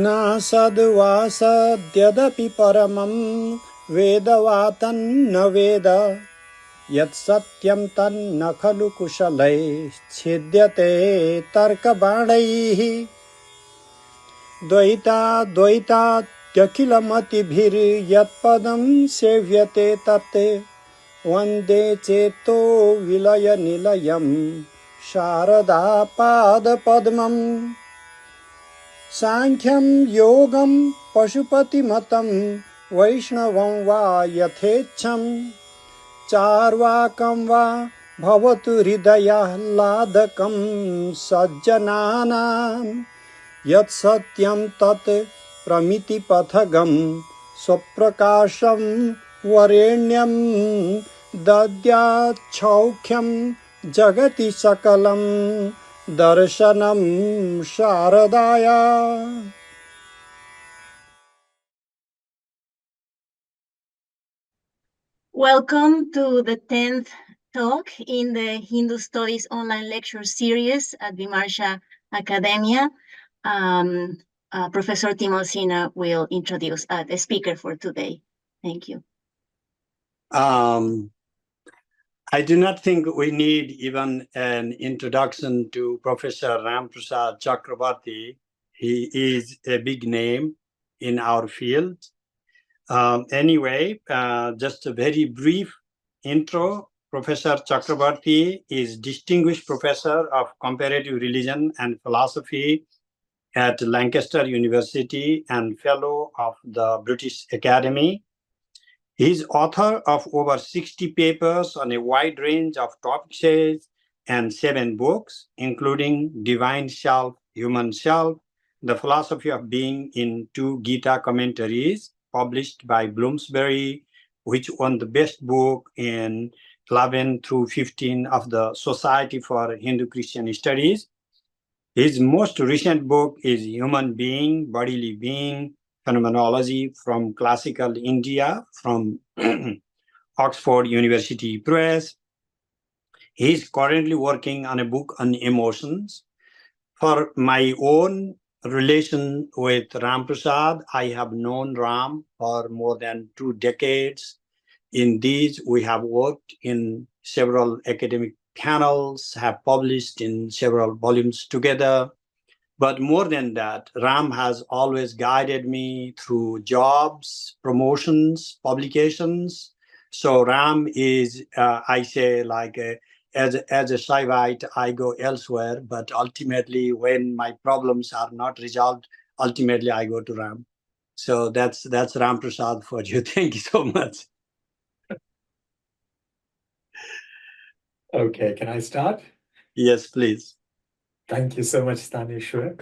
न सद्वासद्यदपि परमं वेदवातन्न वेद यत् सत्यं तन्न खलु कुशलैश्छिद्यते तर्कबाणैः द्वैताद्वैतात्यखिलमतिभिर्यत्पदं सेव्यते तत् वन्दे चेतो विलयनिलयं शारदापादपद्मम् साङ्ख्यं योगं पशुपतिमतं वैष्णवं वा यथेच्छं चार्वाकं वा भवतु हृदयाह्लादकं सज्जनानां यत् सत्यं तत् प्रमितिपथगं स्वप्रकाशं वरेण्यं दद्याच्छौख्यं जगति सकलं दर्शनं शारदाया. Welcome to the 10th talk in the Hindu Studies online lecture series at Vimarsha Academia. Professor Timosina will introduce the speaker for today. Thank you. I do not think we need even an introduction to Professor Prasad Chakravarthi. He is a big name in our field. Anyway, just a very brief intro. Professor Chakravarthi is Distinguished Professor of Comparative Religion and Philosophy at Lancaster University and Fellow of the British Academy. He is author of over 60 papers on a wide range of topics and 7 books, including Divine Self, Human Self, The Philosophy of Being in 2 Gita commentaries published by Bloomsbury, which won the best book in 11 through 15 of the Society for Hindu-Christian Studies. His most recent book is Human Being, Bodily Being, Phenomenology from Classical India from Oxford University Press. He is currently working on a book on emotions. For my own relation with Ram Prasad, I have known Ram for more than 2 decades. In these, we have worked in several academic panels, have published in several volumes together. But more than that, Ram has always guided me through jobs, promotions, publications. So Ram is, I say, like as a Shaivite, I go elsewhere. But ultimately, when my problems are not resolved, ultimately I go to Ram. So that's Ram Prasad for you. Thank you so much. Okay, can I start? Yes, please. Thank you so much, Stanishwar.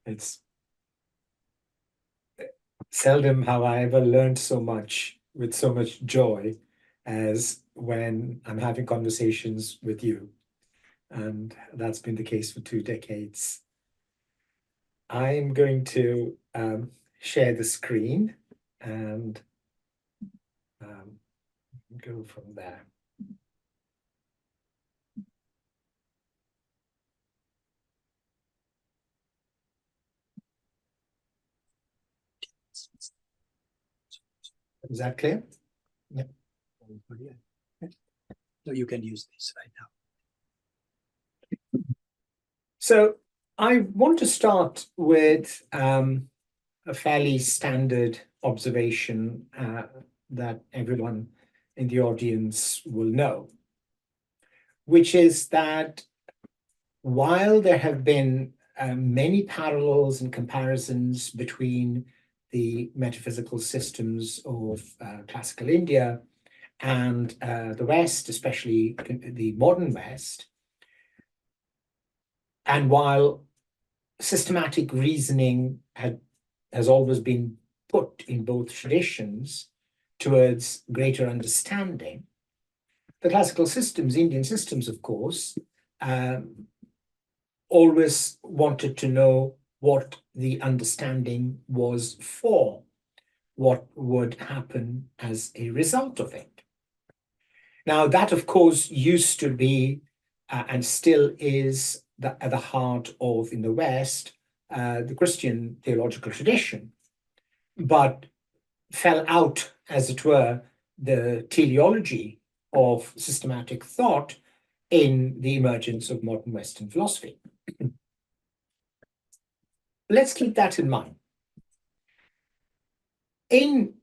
It's seldom have I ever learned so much with so much joy as when I'm having conversations with you. And that's been the case for 2 decades. I'm going to share the screen and go from there. Is that clear? Yeah. So you can use this right now. So I want to start with a fairly standard observation that everyone in the audience will know, which is that while there have been many parallels and comparisons between the metaphysical systems of classical India and the West, especially the modern West, and while systematic reasoning has always been put in both traditions towards greater understanding, the classical systems, Indian systems, of course, always wanted to know what the understanding was for, what would happen as a result of it. Now, that, of course, used to be and still is at the heart of, in the West, the Christian theological tradition, but fell out, as it were, the teleology of systematic thought in the emergence of modern Western philosophy. Let's keep that in mind. In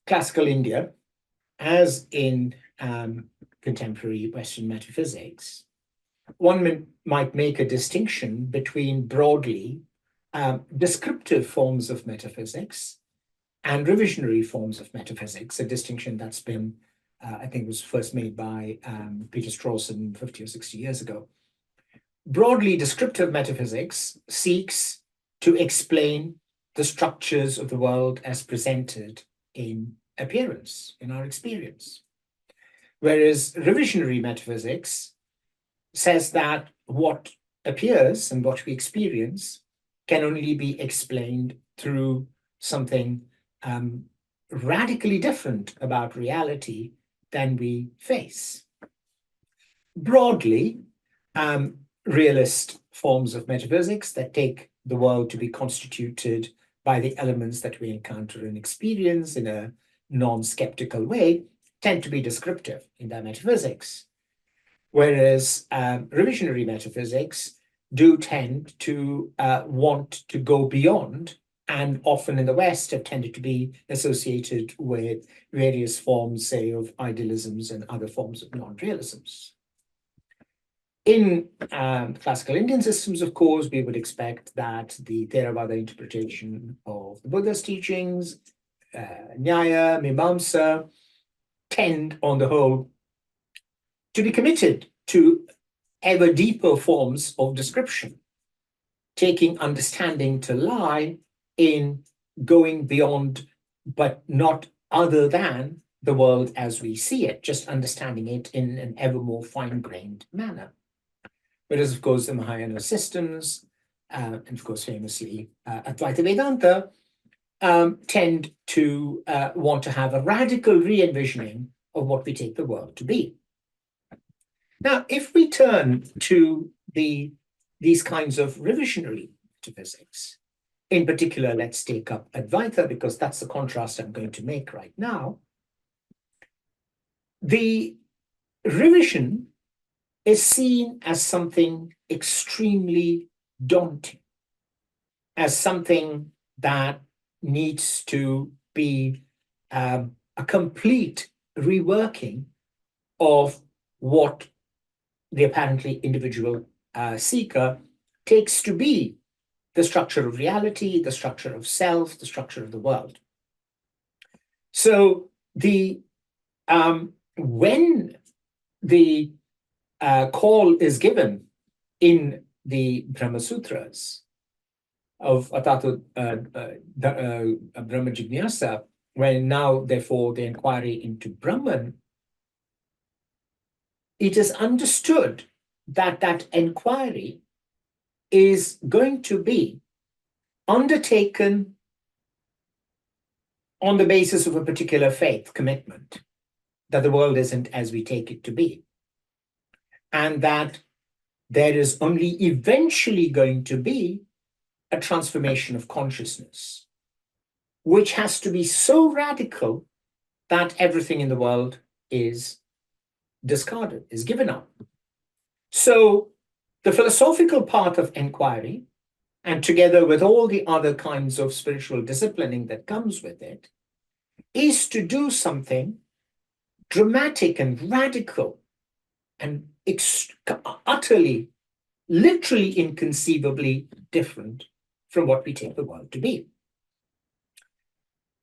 classical India, as in contemporary Western metaphysics, one might make a distinction between broadly descriptive forms of metaphysics and revisionary forms of metaphysics, a distinction that's been, I think, was first made by Peter Strawson 50 or 60 years ago. Broadly descriptive metaphysics seeks to explain the structures of the world as presented in appearance, in our experience. Whereas revisionary metaphysics says that what appears and what we experience can only be explained through something radically different about reality than we face. Broadly, realist forms of metaphysics that take the world to be constituted by the elements that we encounter in experience in a non-skeptical way tend to be descriptive in their metaphysics. Whereas revisionary metaphysics do tend to want to go beyond, and often in the West have tended to be associated with various forms, say, of idealisms and other forms of non-realisms. In classical Indian systems, of course, we would expect that the Theravada interpretation of the Buddha's teachings, Nyaya, Mimamsa, tend, on the whole, to be committed to ever deeper forms of description, taking understanding to lie in going beyond, but not other than, the world as we see it, just understanding it in an ever more fine-grained manner. Whereas, of course, the Mahayana systems, and of course, famously, Advaita Vedanta, tend to want to have a radical re-envisioning of what we take the world to be. Now, if we turn to these kinds of revisionary metaphysics, in particular, let's take up Advaita, because that's the contrast I'm going to make right now. The revision is seen as something extremely daunting, as something that needs to be a complete reworking of what the apparently individual seeker takes to be the structure of reality, the structure of self, the structure of the world. So when the call is given in the Brahma Sutras of Atato Brahma Jignasa, when now, therefore, the inquiry into Brahman, it is understood that that inquiry is going to be undertaken on the basis of a particular faith commitment, that the world isn't as we take it to be, and that there is only eventually going to be a transformation of consciousness, which has to be so radical that everything in the world is discarded, is given up. So the philosophical part of inquiry, and together with all the other kinds of spiritual disciplining that comes with it, is to do something dramatic and radical and utterly, literally inconceivably different from what we take the world to be.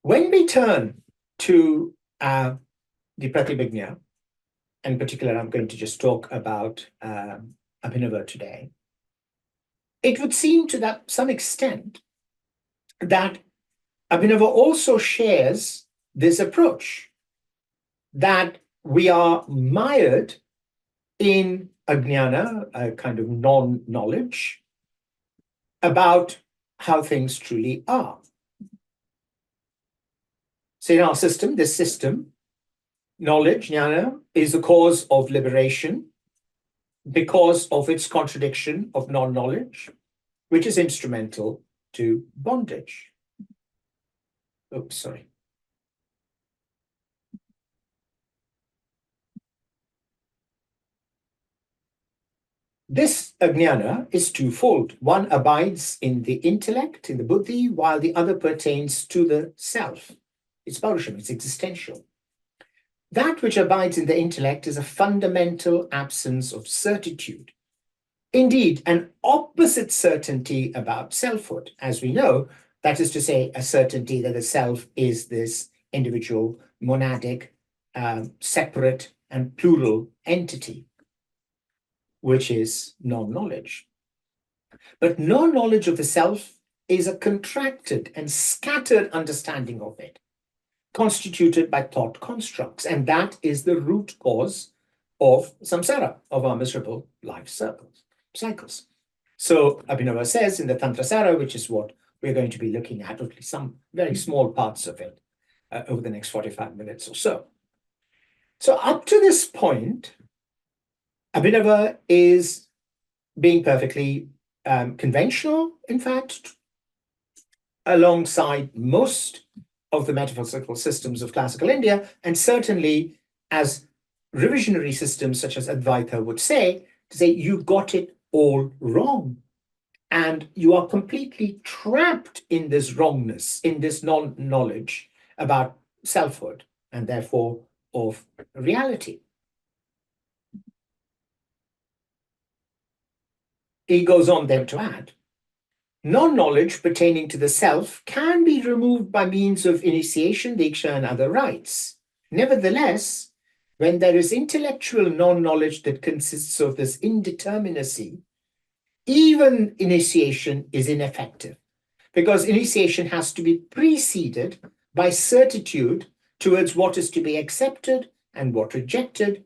When we turn to the Pratibhijna, in particular, I'm going to just talk about Abhinava today, it would seem to some extent that Abhinava also shares this approach, that we are mired in ajnana, a kind of non-knowledge, about how things truly are. So in our system, this system, knowledge, jnana, is the cause of liberation because of its contradiction of non-knowledge, which is instrumental to bondage. Oops, sorry. This ajnana is twofold. One abides in the intellect, in the buddhi, while the other pertains to the self. It's paurusham, it's existential. That which abides in the intellect is a fundamental absence of certitude. Indeed, an opposite certainty about selfhood, as we know, that is to say, a certainty that the self is this individual, monadic, separate and plural entity, which is non-knowledge. But non-knowledge of the self is a contracted and scattered understanding of it, constituted by thought constructs, and that is the root cause of samsara, of our miserable life cycles. So Abhinava says in the Tantrasara, which is what we're going to be looking at least some very small parts of it over the next 45 minutes or so. So up to this point, Abhinava is being perfectly conventional, in fact, alongside most of the metaphysical systems of classical India, and certainly as revisionary systems such as Advaita would say, to say you got it all wrong. And you are completely trapped in this wrongness, in this non-knowledge about selfhood and therefore of reality. He goes on then to add, non-knowledge pertaining to the self can be removed by means of initiation, diksha, and other rites. Nevertheless, when there is intellectual non-knowledge that consists of this indeterminacy, even initiation is ineffective, because initiation has to be preceded by certitude towards what is to be accepted and what rejected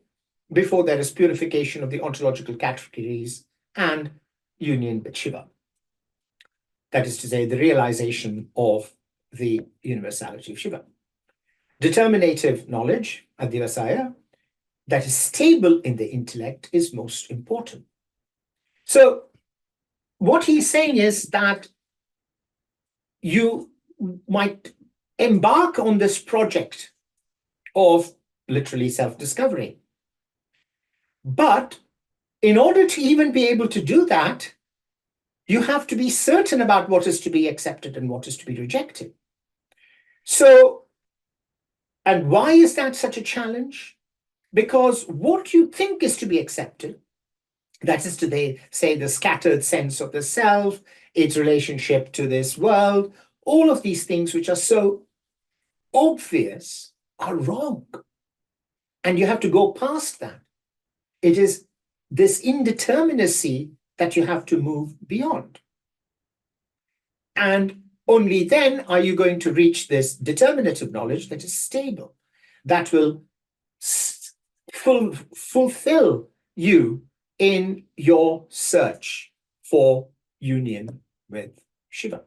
before there is purification of the ontological categories and union with Shiva. That is to say, the realization of the universality of Shiva. Determinative knowledge, adhyavasaya, that is stable in the intellect is most important. So what he's saying is that you might embark on this project of literally self-discovery. But in order to even be able to do that, you have to be certain about what is to be accepted and what is to be rejected. So, and why is that such a challenge? Because what you think is to be accepted, that is to say the scattered sense of the self, its relationship to this world, all of these things which are so obvious are wrong. And you have to go past that. It is this indeterminacy that you have to move beyond. And only then are you going to reach this determinative knowledge that is stable, that will fulfill you in your search for union with Shiva.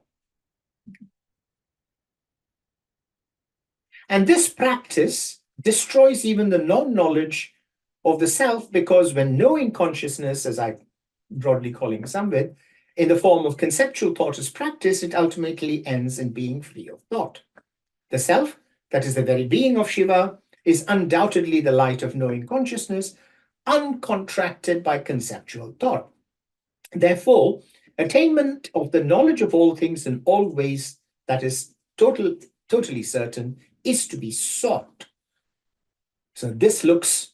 And this practice destroys even the non-knowledge of the self, because when knowing consciousness, as I'm broadly calling Samvid, in the form of conceptual thought is practiced, it ultimately ends in being free of thought. The self, that is the very being of Shiva, is undoubtedly the light of knowing consciousness, uncontracted by conceptual thought. Therefore, attainment of the knowledge of all things in all ways that is totally certain is to be sought. So this looks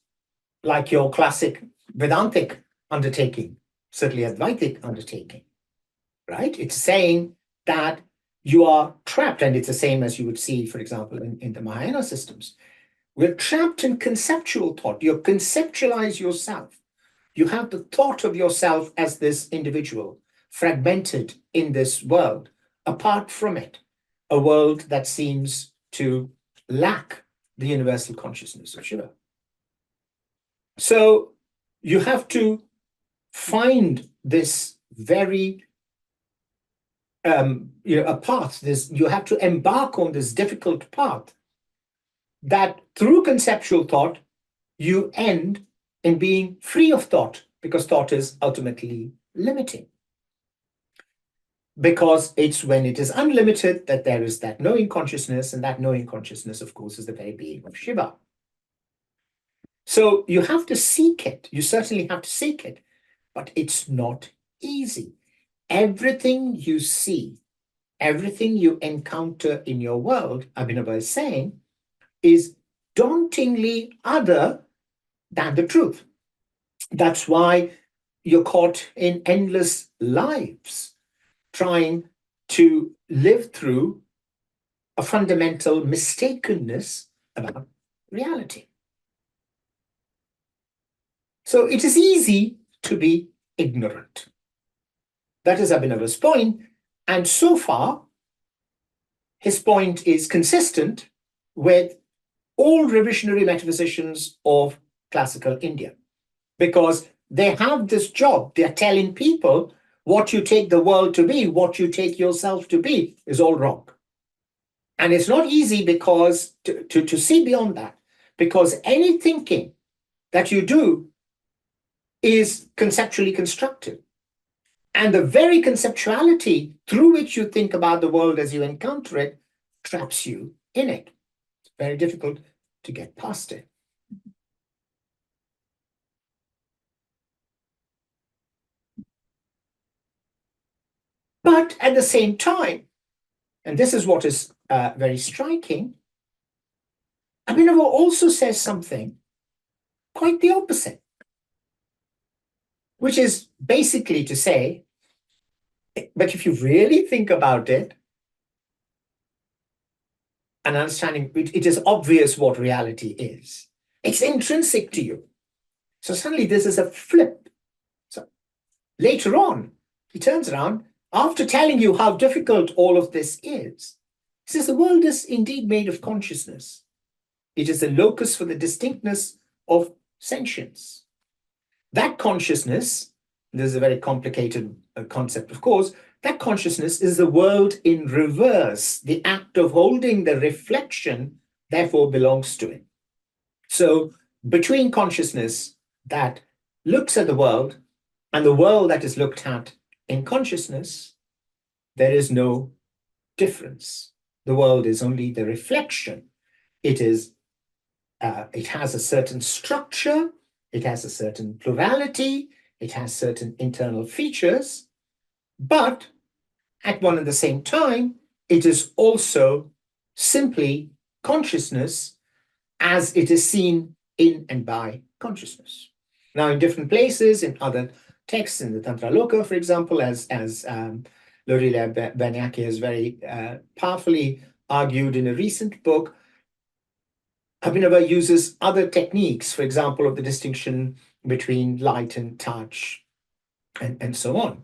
like your classic Vedantic undertaking, certainly Advaitic undertaking, right? It's saying that you are trapped, and it's the same as you would see, for example, in the Mahayana systems. We're trapped in conceptual thought. You conceptualize yourself. You have the thought of yourself as this individual, fragmented in this world, apart from it, a world that seems to lack the universal consciousness of Shiva. So you have to find this very a path. You have to embark on this difficult path that through conceptual thought you end in being free of thought, because thought is ultimately limiting. because it's when it is unlimited that there is that knowing consciousness, and that knowing consciousness, of course, is the very being of Shiva. So you have to seek it. You certainly have to seek it, but it's not easy. Everything you see, everything you encounter in your world, Abhinava is saying, is dauntingly other than the truth. That's why you're caught in endless lives, trying to live through a fundamental mistakenness about reality. So it is easy to be ignorant. That is Abhinava's point. And so far, his point is consistent with all revisionary metaphysicians of classical India, because they have this job. They're telling people what you take the world to be, what you take yourself to be, is all wrong. And it's not easy because to see beyond that, because any thinking that you do is conceptually constructed. And the very conceptuality through which you think about the world as you encounter it traps you in it. It's very difficult to get past it. But at the same time, and this is what is very striking, Abhinava also says something quite the opposite, which is basically to say, but if you really think about it, and understanding, it is obvious what reality is. It's intrinsic to you. So suddenly this is a flip. So later on, he turns around, after telling you how difficult all of this is, he says the world is indeed made of consciousness. It is a locus for the distinctness of sentience. That consciousness, this is a very complicated concept, of course, that consciousness is the world in reverse. The act of holding the reflection, therefore, belongs to it. So between consciousness that looks at the world and the world that is looked at in consciousness, there is no difference. The world is only the reflection. It has a certain structure, it has a certain plurality, it has certain internal features, but at one and the same time, it is also simply consciousness as it is seen in and by consciousness. Now, in different places, in other texts, in the Tantra Loka, for example, as Lorila Banyaki has very powerfully argued in a recent book, Abhinava uses other techniques, for example, of the distinction between light and touch, and so on.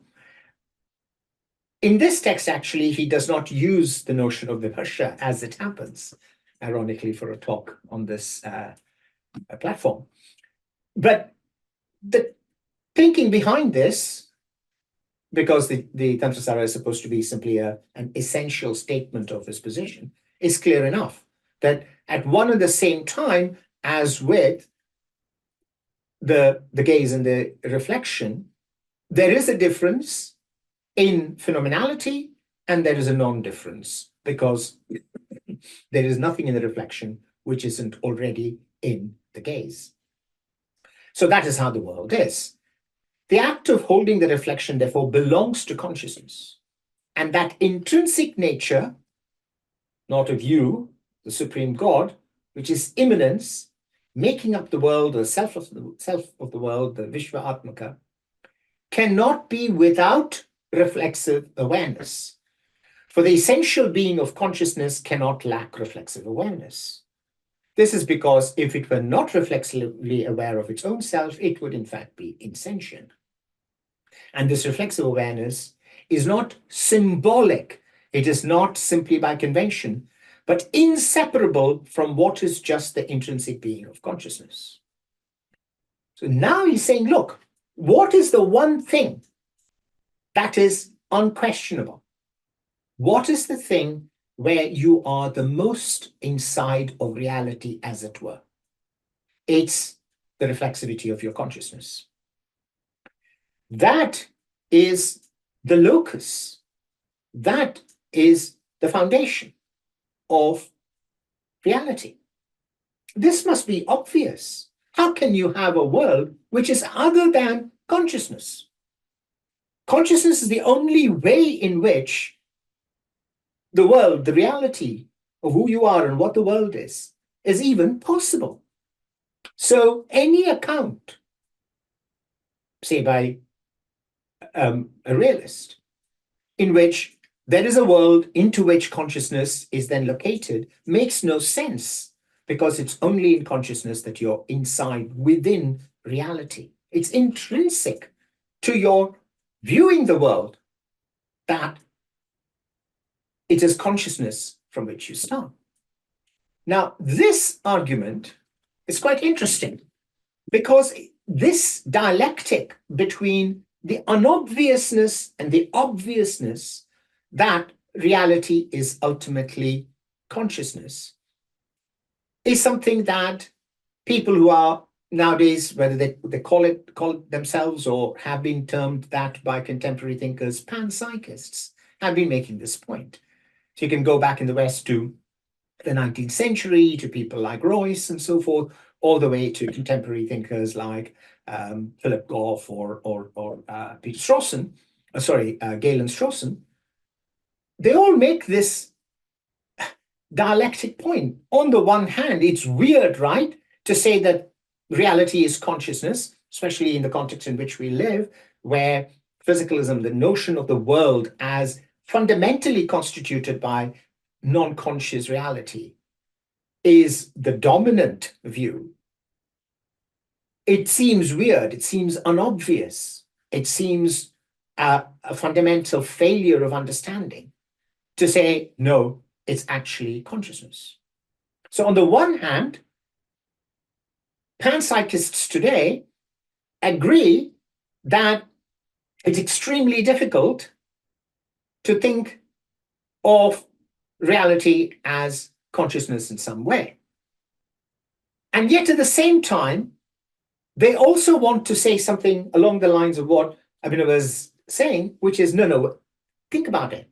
In this text, actually, he does not use the notion of Vimarsha, as it happens, ironically, for a talk on this platform. But the thinking behind this, because the Tantrasara is supposed to be simply an essential statement of his position, is clear enough that at one and the same time, as with the gaze and the reflection, there is a difference in phenomenality and there is a non-difference, because there is nothing in the reflection which isn't already in the gaze. So that is how the world is. The act of holding the reflection, therefore, belongs to consciousness. And that intrinsic nature, not of you, the Supreme God, which is immanence, making up the world, the self of the world, the Vishva Atmaka, cannot be without reflexive awareness. For the essential being of consciousness cannot lack reflexive awareness. This is because if it were not reflexively aware of its own self, it would in fact be insentient. And this reflexive awareness is not symbolic. It is not simply by convention, but inseparable from what is just the intrinsic being of consciousness. So now he's saying, look, what is the one thing that is unquestionable? What is the thing where you are the most inside of reality, as it were? It's the reflexivity of your consciousness. That is the locus That is the foundation of reality. This must be obvious. How can you have a world which is other than consciousness? Consciousness is the only way in which the world, the reality of who you are and what the world is even possible. So any account, say by a realist, in which there is a world into which consciousness is then located, makes no sense, because it's only in consciousness that you're inside, within reality. It's intrinsic to your viewing the world that it is consciousness from which you start. Now, this argument is quite interesting, because this dialectic between the unobviousness and the obviousness that reality is ultimately consciousness is something that people who are nowadays, whether they call it themselves or have been termed that by contemporary thinkers, panpsychists, have been making this point. So you can go back in the West to the 19th century, to people like Royce and so forth, all the way to contemporary thinkers like Philip Goff or Peter Strawson, Galen Strawson. They all make this dialectic point. On the one hand, it's weird, right, to say that reality is consciousness, especially in the context in which we live, where physicalism, the notion of the world as fundamentally constituted by non-conscious reality, is the dominant view. It seems weird, it seems unobvious, it seems a fundamental failure of understanding to say, no, it's actually consciousness. So on the one hand, panpsychists today agree that it's extremely difficult to think of reality as consciousness in some way. And yet at the same time, they also want to say something along the lines of what Abhinava is saying, which is, no, think about it.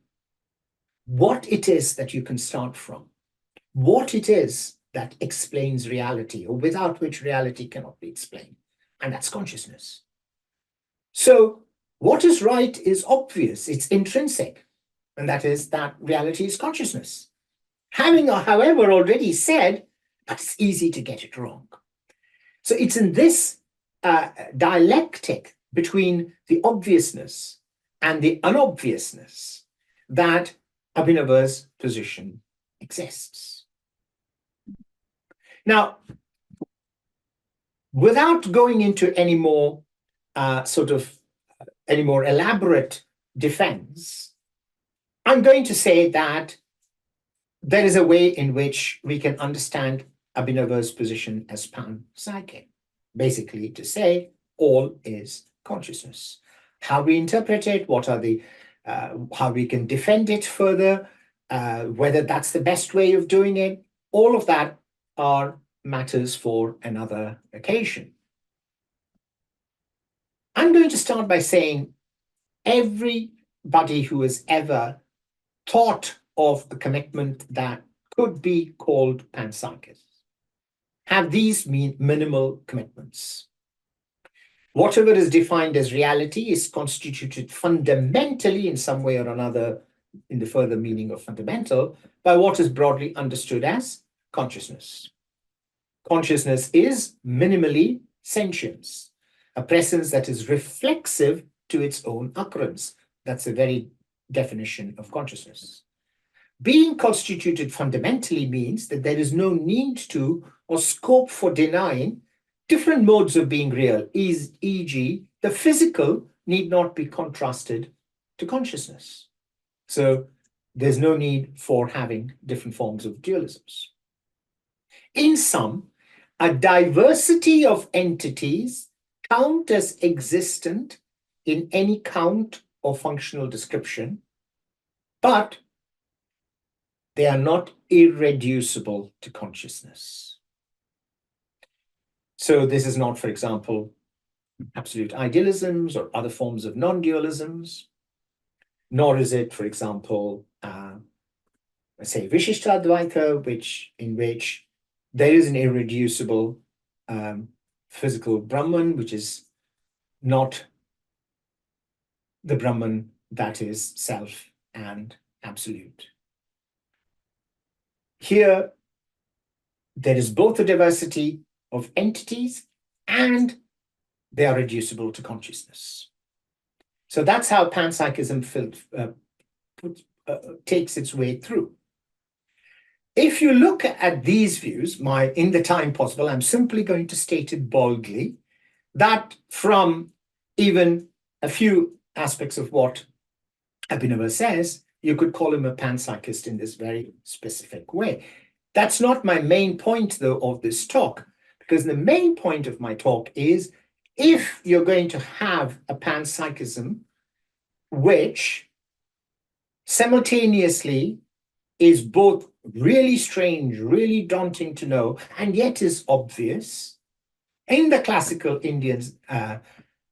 What it is that you can start from, what it is that explains reality, or without which reality cannot be explained, and that's consciousness. So what is right is obvious, it's intrinsic, and that is that reality is consciousness. Having, however, already said, but it's easy to get it wrong. So it's in this dialectic between the obviousness and the unobviousness that Abhinava's position exists. Now, without going into any more any more elaborate defense, I'm going to say that there is a way in which we can understand Abhinava's position as panpsychic, basically to say all is consciousness. How we interpret it, what are the how we can defend it further, whether that's the best way of doing it, all of that are matters for another occasion. I'm going to start by saying everybody who has ever thought of a commitment that could be called panpsychism have these minimal commitments. Whatever is defined as reality is constituted fundamentally in some way or another, in the further meaning of fundamental, by what is broadly understood as consciousness. Consciousness is minimally sentience, a presence that is reflexive to its own occurrence. That's the very definition of consciousness. Being constituted fundamentally means that there is no need to or scope for denying different modes of being real, e.g., the physical need not be contrasted to consciousness. So there's no need for having different forms of dualisms. In sum, a diversity of entities count as existent in any count or functional description, but they are not irreducible to consciousness. So this is not, for example, absolute idealisms or other forms of non-dualisms. nor is it, for example, let's say Vishishtadvaita, in which there is an irreducible physical Brahman, which is not the Brahman that is self and absolute. Here, there is both a diversity of entities and they are reducible to consciousness. So that's how panpsychism takes its way through. If you look at these views, in the time possible, I'm simply going to state it boldly, that from even a few aspects of what Abhinava says, you could call him a panpsychist in this very specific way. That's not my main point, though, of this talk, because the main point of my talk is, if you're going to have a panpsychism which simultaneously is both really strange, really daunting to know, and yet is obvious, in the classical Indian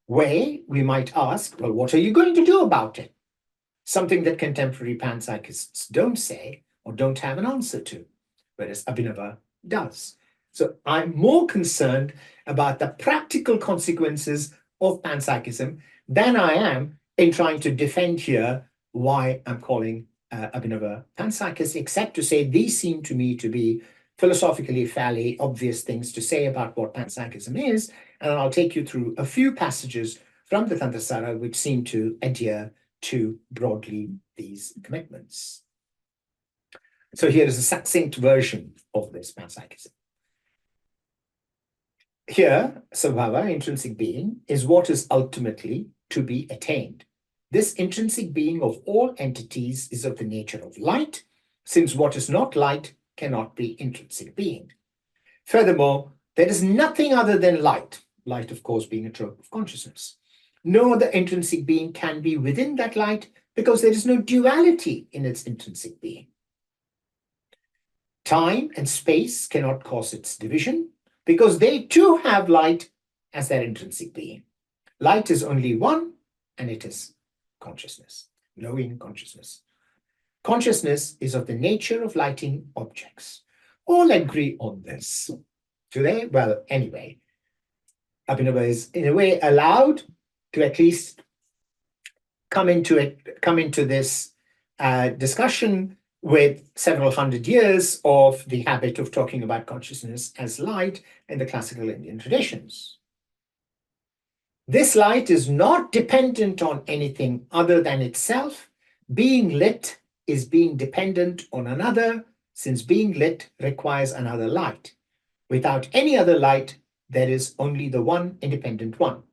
way, we might ask, well, what are you going to do about it? Something that contemporary panpsychists don't say or don't have an answer to, whereas Abhinava does. So I'm more concerned about the practical consequences of panpsychism than I am in trying to defend here why I'm calling Abhinava panpsychist, except to say these seem to me to be philosophically fairly obvious things to say about what panpsychism is, and I'll take you through a few passages from the Tantrasara which seem to adhere to broadly these commitments. So here is a succinct version of this panpsychism. Here, Svabhava, intrinsic being, is what is ultimately to be attained. This intrinsic being of all entities is of the nature of light, since what is not light cannot be intrinsic being. Furthermore, there is nothing other than light, light of course being a trope of consciousness. No other intrinsic being can be within that light because there is no duality in its intrinsic being. Time and space cannot cause its division because they too have light as their intrinsic being. Light is only one, and it is consciousness, knowing consciousness. Consciousness is of the nature of lighting objects. All agree on this. Do they? Well, anyway, Abhinava is in a way allowed to at least come into this discussion with several hundred years of the habit of talking about consciousness as light in the classical Indian traditions. This light is not dependent on anything other than itself. Being lit is being dependent on another, since being lit requires another light. Without any other light, there is only the one independent one.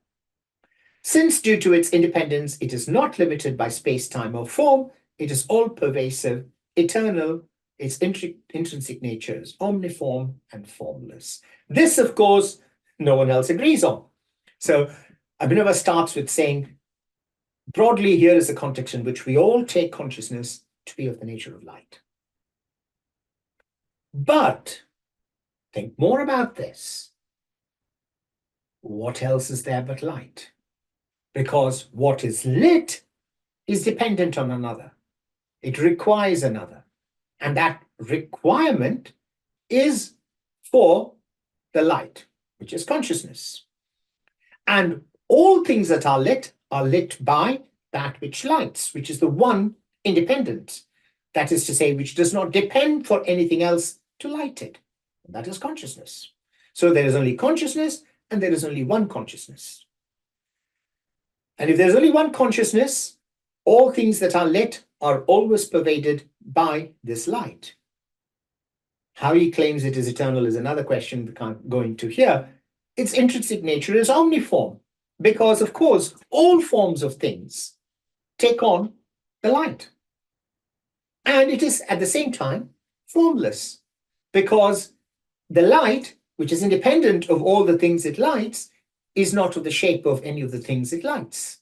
Since due to its independence, it is not limited by space, time, or form, it is all-pervasive, eternal, its intrinsic nature is omniform and formless. This, of course, no one else agrees on. So Abhinava starts with saying, broadly, here is the context in which we all take consciousness to be of the nature of light. But think more about this. What else is there but light? Because what is lit is dependent on another. It requires another. And that requirement is for the light, which is consciousness. And all things that are lit by that which lights, which is the one independent. That is to say, which does not depend for anything else to light it. And that is consciousness. So there is only consciousness and there is only one consciousness. And if there's only one consciousness, all things that are lit are always pervaded by this light. How he claims it is eternal is another question we can't go into here. Its intrinsic nature is omniform because, of course, all forms of things take on the light. And it is at the same time formless because the light, which is independent of all the things it lights, is not of the shape of any of the things it lights.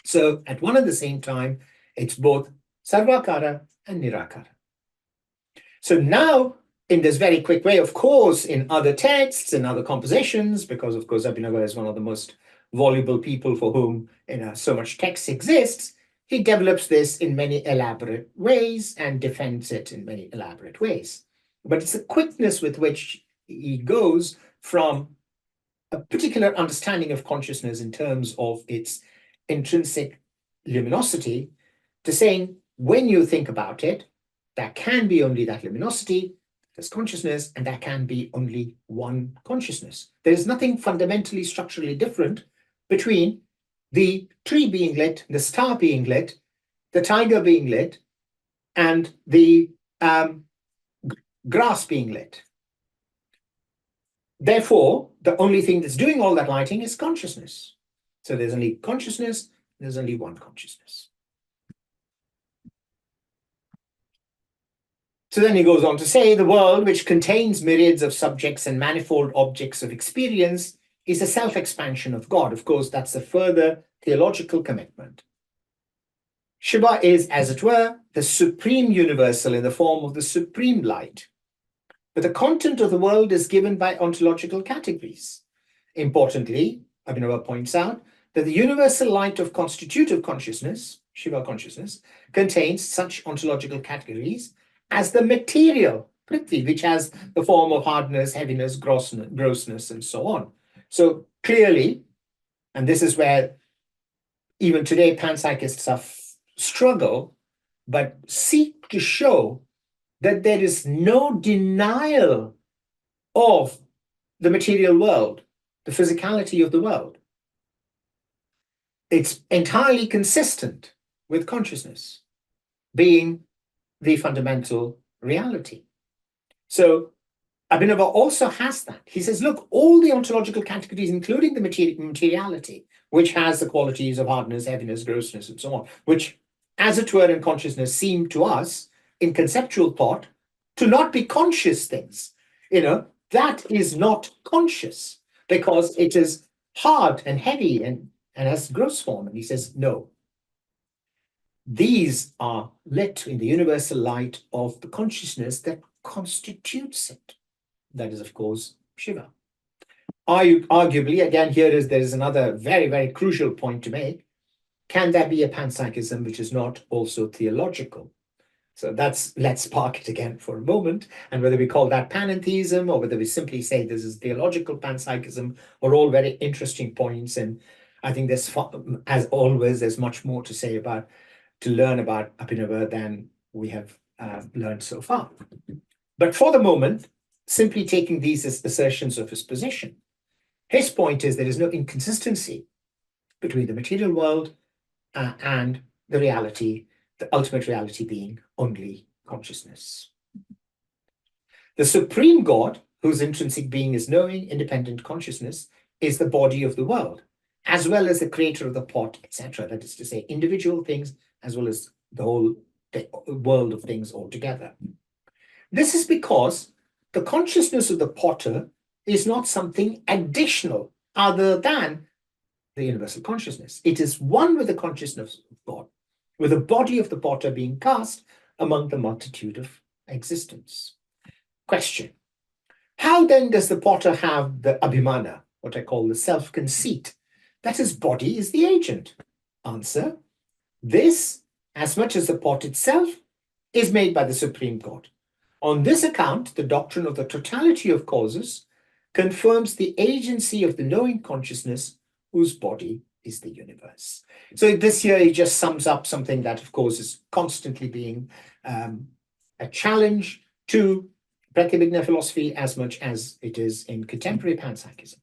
So at one and the same time, it's both sarvakara and nirakara. So now, in this very quick way, of course, in other texts and other compositions, because of course Abhinava is one of the most voluble people for whom so much text exists, he develops this in many elaborate ways and defends it in many elaborate ways. But it's the quickness with which he goes from a particular understanding of consciousness in terms of its intrinsic luminosity to saying, when you think about it, there can be only that luminosity, there's consciousness, and there can be only one consciousness. There is nothing fundamentally, structurally different between the tree being lit, the star being lit, the tiger being lit, and the grass being lit. Therefore, the only thing that's doing all that lighting is consciousness. So there's only consciousness, there's only one consciousness. So then he goes on to say, the world, which contains myriads of subjects and manifold objects of experience, is a self-expansion of God. Of course, that's a further theological commitment. Shiva is, as it were, the supreme universal in the form of the supreme light. But the content of the world is given by ontological categories. Importantly, Abhinava points out that the universal light of constitutive consciousness, Shiva consciousness, contains such ontological categories as the material, Prithvi, which has the form of hardness, heaviness, grossness, and so on. So clearly, and this is where even today panpsychists struggle, but seek to show that there is no denial of the material world, the physicality of the world. It's entirely consistent with consciousness being the fundamental reality. So Abhinava also has that. He says, look, all the ontological categories, including the materiality, which has the qualities of hardness, heaviness, grossness, and so on, which, as it were, in consciousness seem to us, in conceptual thought, to not be conscious things. That is not conscious because it is hard and heavy and has gross form. And he says, no. These are lit in the universal light of the consciousness that constitutes it. That is, of course, Shiva. Arguably, again, there is another very, very crucial point to make. Can there be a panpsychism which is not also theological? So let's park it again for a moment. And whether we call that panentheism or whether we simply say this is theological panpsychism are all very interesting points. And I think there's, as always, there's much more to say to learn about Abhinava than we have learned so far. But for the moment, simply taking these as assertions of his position, his point is there is no inconsistency between the material world and the reality, the ultimate reality being only consciousness. The supreme God, whose intrinsic being is knowing, independent consciousness, is the body of the world, as well as the creator of the pot, etc. That is to say, individual things as well as the whole world of things altogether. This is because the consciousness of the potter is not something additional other than the universal consciousness. It is one with the consciousness of God, with the body of the potter being cast among the multitude of existence. Question: how then does the potter have the abhimana, what I call the self-conceit, that his body is the agent? Answer: this, as much as the pot itself, is made by the supreme God. On this account, the doctrine of the totality of causes confirms the agency of the knowing consciousness whose body is the universe. So this here he just sums up something that, of course, is constantly being a challenge to Pratyabhijna philosophy as much as it is in contemporary panpsychism,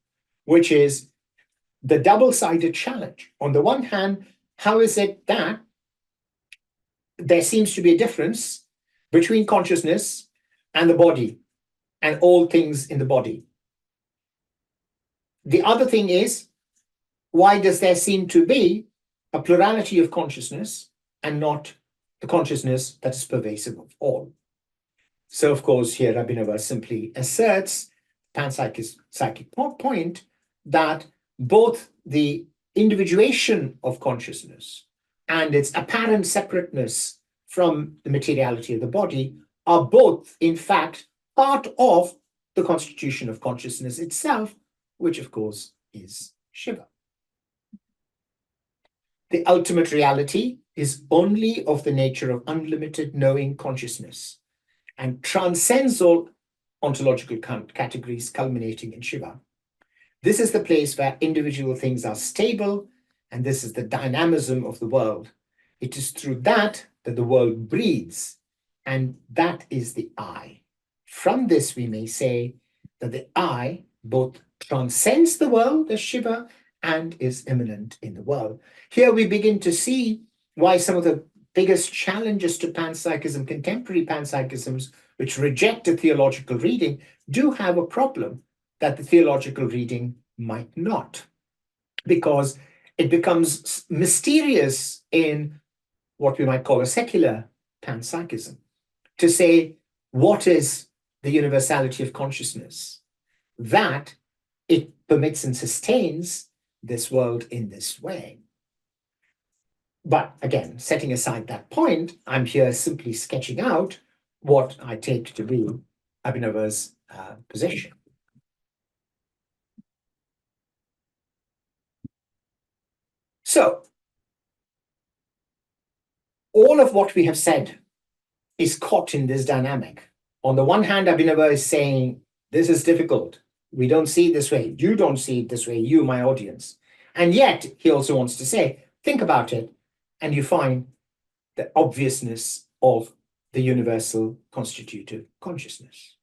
which is the double-sided challenge. On the one hand, how is it that there seems to be a difference between consciousness and the body and all things in the body? The other thing is, why does there seem to be a plurality of consciousness and not the consciousness that is pervasive of all? So, of course, here Abhinava simply asserts panpsychic point that both the individuation of consciousness and its apparent separateness from the materiality of the body are both, in fact, part of the constitution of consciousness itself, which, of course, is Shiva. The ultimate reality is only of the nature of unlimited knowing consciousness and transcends all ontological categories culminating in Shiva. This is the place where individual things are stable, and this is the dynamism of the world. It is through that that the world breathes, and that is the I. From this, we may say that the I both transcends the world as Shiva and is immanent in the world. Here we begin to see why some of the biggest challenges to panpsychism, contemporary panpsychisms, which reject a theological reading, do have a problem that the theological reading might not, because it becomes mysterious in what we might call a secular panpsychism, to say what is the universality of consciousness, that it permits and sustains this world in this way. But again, setting aside that point, I'm here simply sketching out what I take to be Abhinava's position. So, all of what we have said is caught in this dynamic. On the one hand, Abhinava is saying, this is difficult. We don't see it this way. You don't see it this way, you, my audience. And yet, he also wants to say, think about it, and you find the obviousness of the universal constitutive consciousness.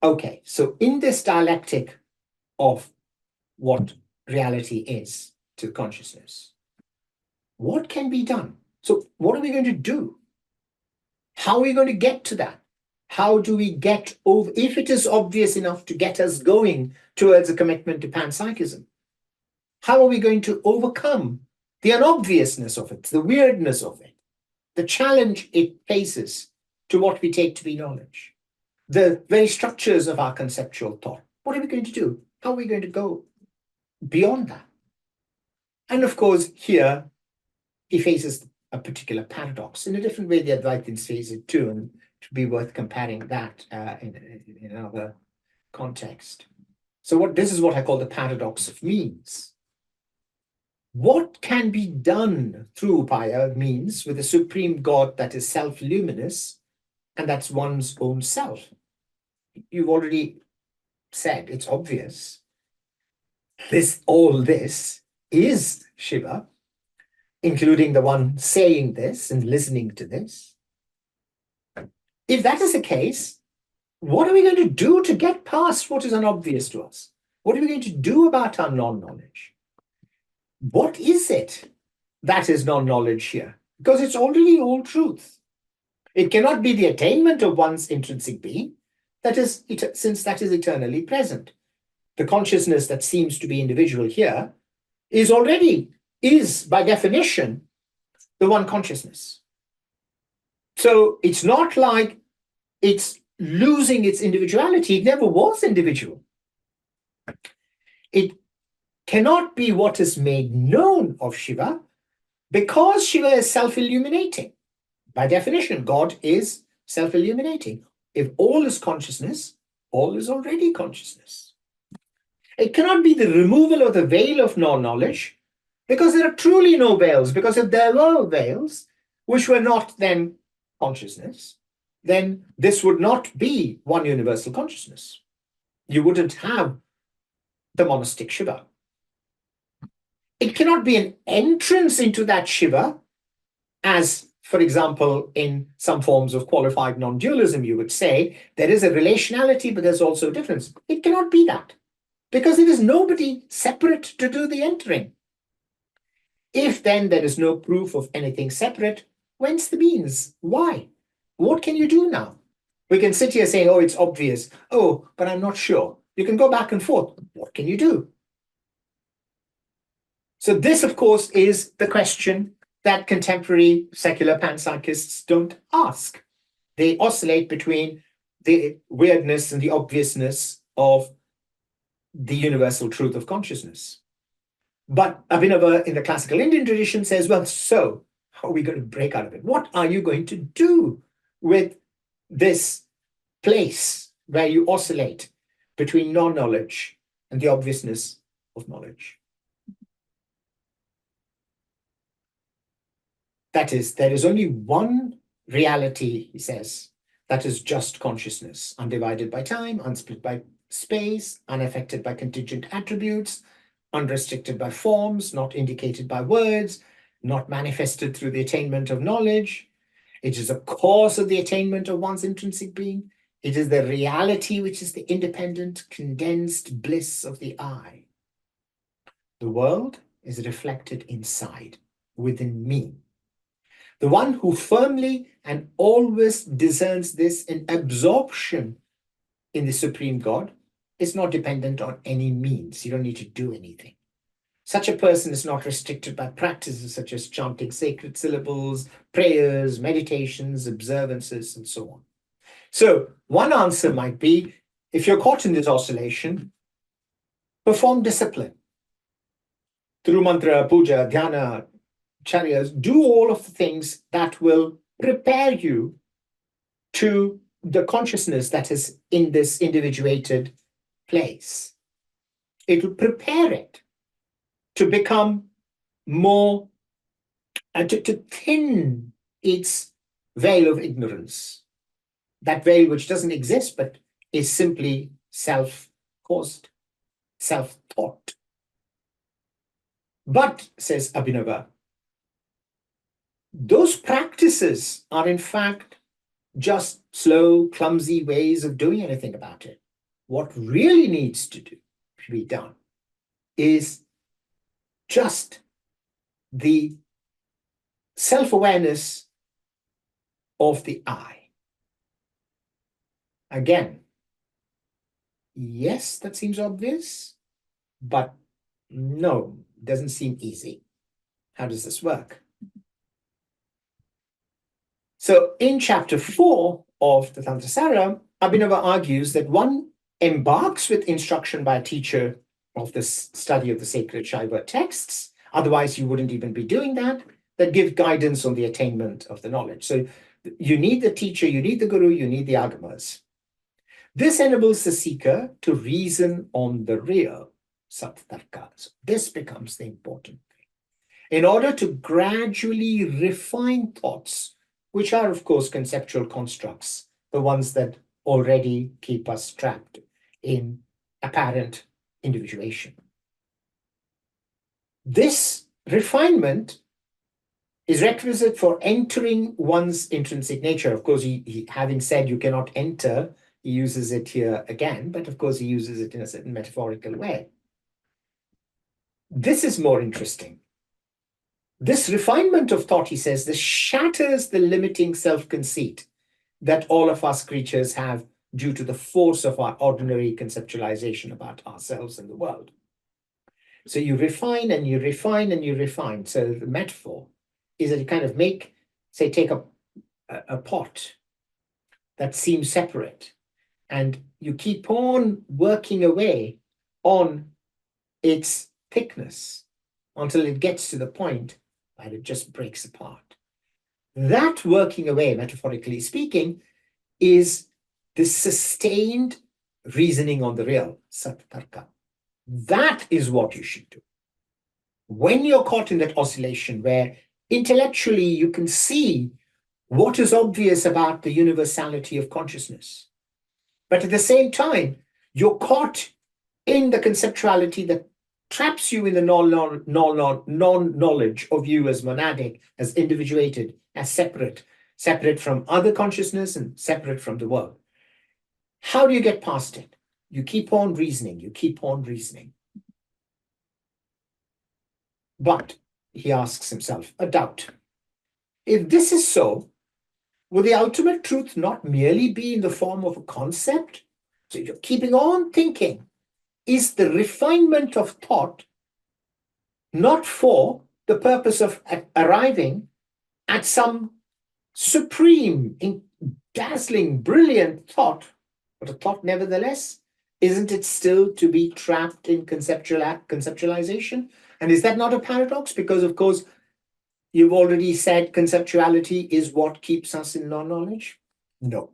Okay, so in this dialectic of what reality is to consciousness, what can be done? So what are we going to do? How are we going to get to that? How do we get over, if it is obvious enough to get us going towards a commitment to panpsychism, how are we going to overcome the unobviousness of it, the weirdness of it, the challenge it faces to what we take to be knowledge, the very structures of our conceptual thought? What are we going to do? How are we going to go beyond that? And of course, here he faces a particular paradox. In a different way, the Advaitins face it too, and it would be worth comparing that in another context. So this is what I call the paradox of means. What can be done through upaya means with a supreme God that is self-luminous, and that's one's own self? You've already said, it's obvious. All this is Shiva, including the one saying this and listening to this. If that is the case, what are we going to do to get past what is unobvious to us? What are we going to do about our non-knowledge? What is it that is non-knowledge here? Because it's already all truth. It cannot be the attainment of one's intrinsic being, that is, since that is eternally present. The consciousness that seems to be individual here is by definition, the one consciousness. So it's not like it's losing its individuality. It never was individual. It cannot be what is made known of Shiva, because Shiva is self-illuminating. By definition, God is self-illuminating. If all is consciousness, all is already consciousness. It cannot be the removal of the veil of non-knowledge, because there are truly no veils. Because if there were veils, which were not then consciousness, then this would not be one universal consciousness. You wouldn't have the monistic Shiva. It cannot be an entrance into that Shiva, as, for example, in some forms of qualified non-dualism, you would say, there is a relationality, but there's also a difference. It cannot be that, because there is nobody separate to do the entering. If then there is no proof of anything separate, whence the means? Why? What can you do now? We can sit here saying, oh, it's obvious. Oh, but I'm not sure. You can go back and forth. What can you do? So this, of course, is the question that contemporary secular panpsychists don't ask. They oscillate between the weirdness and the obviousness of the universal truth of consciousness. But Abhinava in the classical Indian tradition says, well, so how are we going to break out of it? What are you going to do with this place where you oscillate between non-knowledge and the obviousness of knowledge? That is, there is only one reality, he says, that is just consciousness, undivided by time, unsplit by space, unaffected by contingent attributes, unrestricted by forms, not indicated by words, not manifested through the attainment of knowledge. It is a cause of the attainment of one's intrinsic being. It is the reality which is the independent, condensed bliss of the I. The world is reflected inside, within me. The one who firmly and always discerns this in absorption in the Supreme God is not dependent on any means. You don't need to do anything. Such a person is not restricted by practices such as chanting sacred syllables, prayers, meditations, observances, and so on. So one answer might be, if you're caught in this oscillation, perform discipline. Through mantra, puja, dhyana, charyas, do all of the things that will prepare you to the consciousness that is in this individuated place. It will prepare it to become more, and to thin its veil of ignorance. That veil which doesn't exist, but is simply self-caused, self-taught. But, says Abhinava, those practices are in fact just slow, clumsy ways of doing anything about it. What really needs to be done is just the self-awareness of the I. Again, yes, that seems obvious, but no, it doesn't seem easy. How does this work? So in chapter 4 of the Tantrasara, Abhinava argues that one embarks with instruction by a teacher of the study of the sacred Shaiva texts, otherwise you wouldn't even be doing that give guidance on the attainment of the knowledge. So you need the teacher, you need the guru, you need the agamas. This enables the seeker to reason on the real, Sattarka. So this becomes the important thing. In order to gradually refine thoughts, which are, of course, conceptual constructs, the ones that already keep us trapped in apparent individuation. This refinement is requisite for entering one's intrinsic nature. Of course, having said you cannot enter, he uses it here again, but of course he uses it in a certain metaphorical way. This is more interesting. This refinement of thought, he says, this shatters the limiting self-conceit that all of us creatures have due to the force of our ordinary conceptualization about ourselves and the world. So you refine and you refine and you refine. So the metaphor is that you kind of take a pot that seems separate, and you keep on working away on its thickness until it gets to the point where it just breaks apart. That working away, metaphorically speaking, is the sustained reasoning on the real, Sattarka. That is what you should do. When you're caught in that oscillation where intellectually you can see what is obvious about the universality of consciousness, but at the same time, you're caught in the conceptuality that traps you in the non-knowledge of you as monadic, as individuated, as separate from other consciousness and separate from the world. How do you get past it? You keep on reasoning, you keep on reasoning. But, he asks himself, a doubt. If this is so, will the ultimate truth not merely be in the form of a concept? So you're keeping on thinking. Is the refinement of thought not for the purpose of arriving at some supreme, dazzling, brilliant thought, but a thought nevertheless? Isn't it still to be trapped in conceptualization? And is that not a paradox? Because, of course, you've already said conceptuality is what keeps us in non-knowledge. No.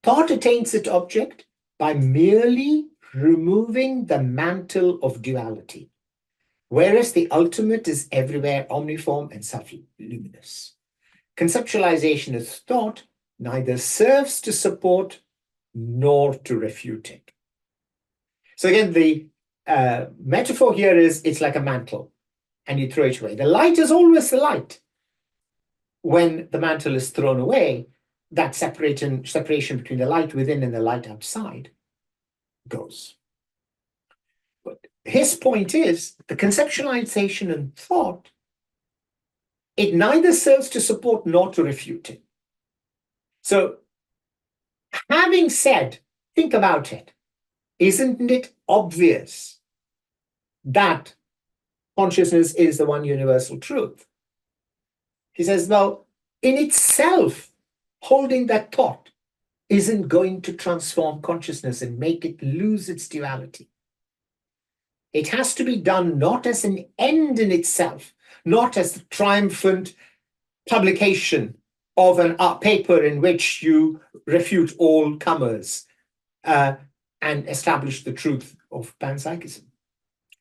Thought attains its object by merely removing the mantle of duality. whereas the ultimate is everywhere omniform and self-luminous. Conceptualization of thought neither serves to support nor to refute it. So again, the metaphor here is it's like a mantle and you throw it away. The light is always the light. When the mantle is thrown away, that separation between the light within and the light outside goes. But his point is the conceptualization and thought, it neither serves to support nor to refute it. So having said, think about it, isn't it obvious that consciousness is the one universal truth? He says, well, in itself, holding that thought isn't going to transform consciousness and make it lose its duality. It has to be done not as an end in itself, not as the triumphant publication of a paper in which you refute all comers and establish the truth of panpsychism.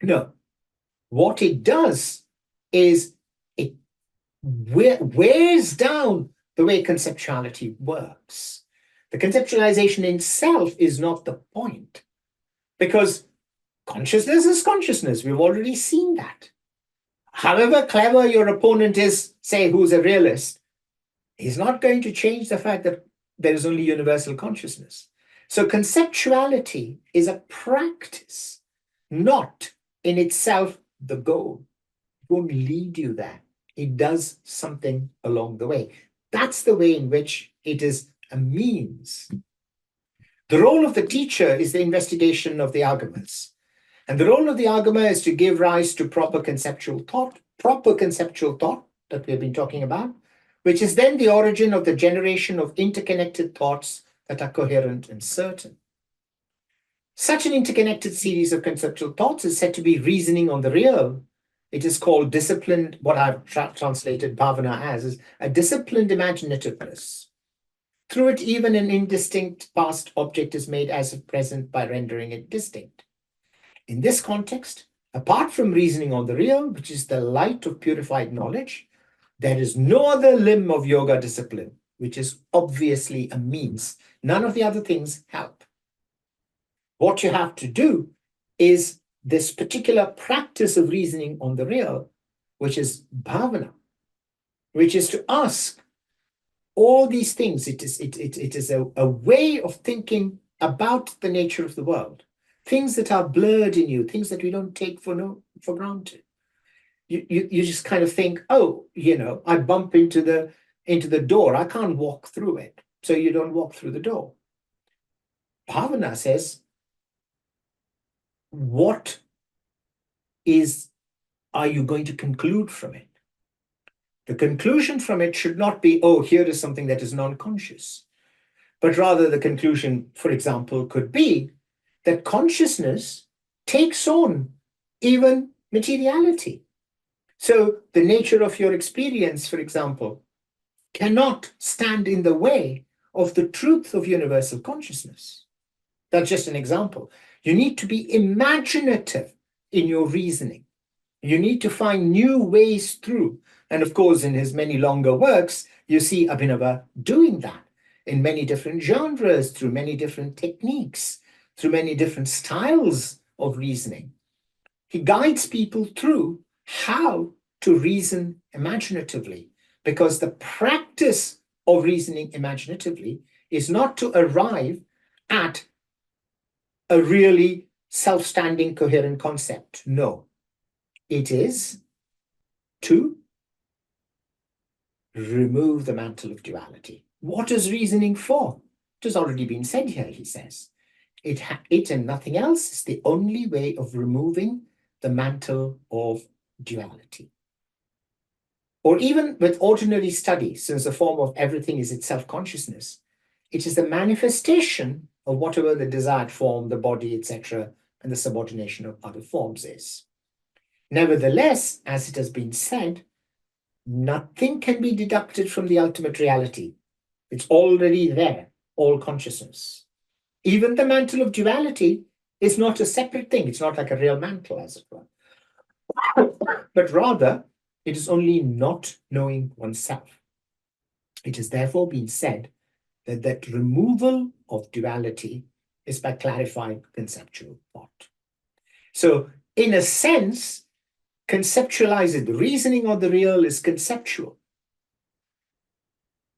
No. What it does is it wears down the way conceptuality works. The conceptualization in itself is not the point, because consciousness is consciousness. We've already seen that. However clever your opponent is, say, who's a realist, he's not going to change the fact that there is only universal consciousness. So conceptuality is a practice, not in itself the goal. It won't lead you there. It does something along the way. That's the way in which it is a means. The role of the teacher is the investigation of the agamas. And the role of the agama is to give rise to proper conceptual thought that we've been talking about, which is then the origin of the generation of interconnected thoughts that are coherent and certain. Such an interconnected series of conceptual thoughts is said to be reasoning on the real. It is called disciplined, what I've translated bhavana as, is a disciplined imaginativeness. Through it, even an indistinct past object is made as of present by rendering it distinct. In this context, apart from reasoning on the real, which is the light of purified knowledge, there is no other limb of yoga discipline, which is obviously a means. None of the other things help. What you have to do is this particular practice of reasoning on the real, which is bhavana, which is to ask all these things. It is a way of thinking about the nature of the world, things that are blurred in you, things that we don't take for granted. You just kind of think, oh, I bump into the door, I can't walk through it, so you don't walk through the door. Bhavana says, what are you going to conclude from it? The conclusion from it should not be, oh, here is something that is non-conscious, but rather the conclusion, for example, could be that consciousness takes on even materiality. So the nature of your experience, for example, cannot stand in the way of the truth of universal consciousness. That's just an example. You need to be imaginative in your reasoning. You need to find new ways through. And of course, in his many longer works, you see Abhinava doing that in many different genres, through many different techniques, through many different styles of reasoning. He guides people through how to reason imaginatively, because the practice of reasoning imaginatively is not to arrive at a really self-standing, coherent concept. No, it is to remove the mantle of duality. What is reasoning for? It has already been said here, he says. It and nothing else is the only way of removing the mantle of duality. Or even with ordinary study, since the form of everything is itself consciousness, it is the manifestation of whatever the desired form, the body, etc., and the subordination of other forms is. Nevertheless, as it has been said, nothing can be deducted from the ultimate reality. It's already there, all consciousness. Even the mantle of duality is not a separate thing. It's not like a real mantle, as it were. but rather it is only not knowing oneself. It has therefore been said that that removal of duality is by clarifying conceptual thought. So, in a sense, conceptualizing the reasoning of the real is conceptual.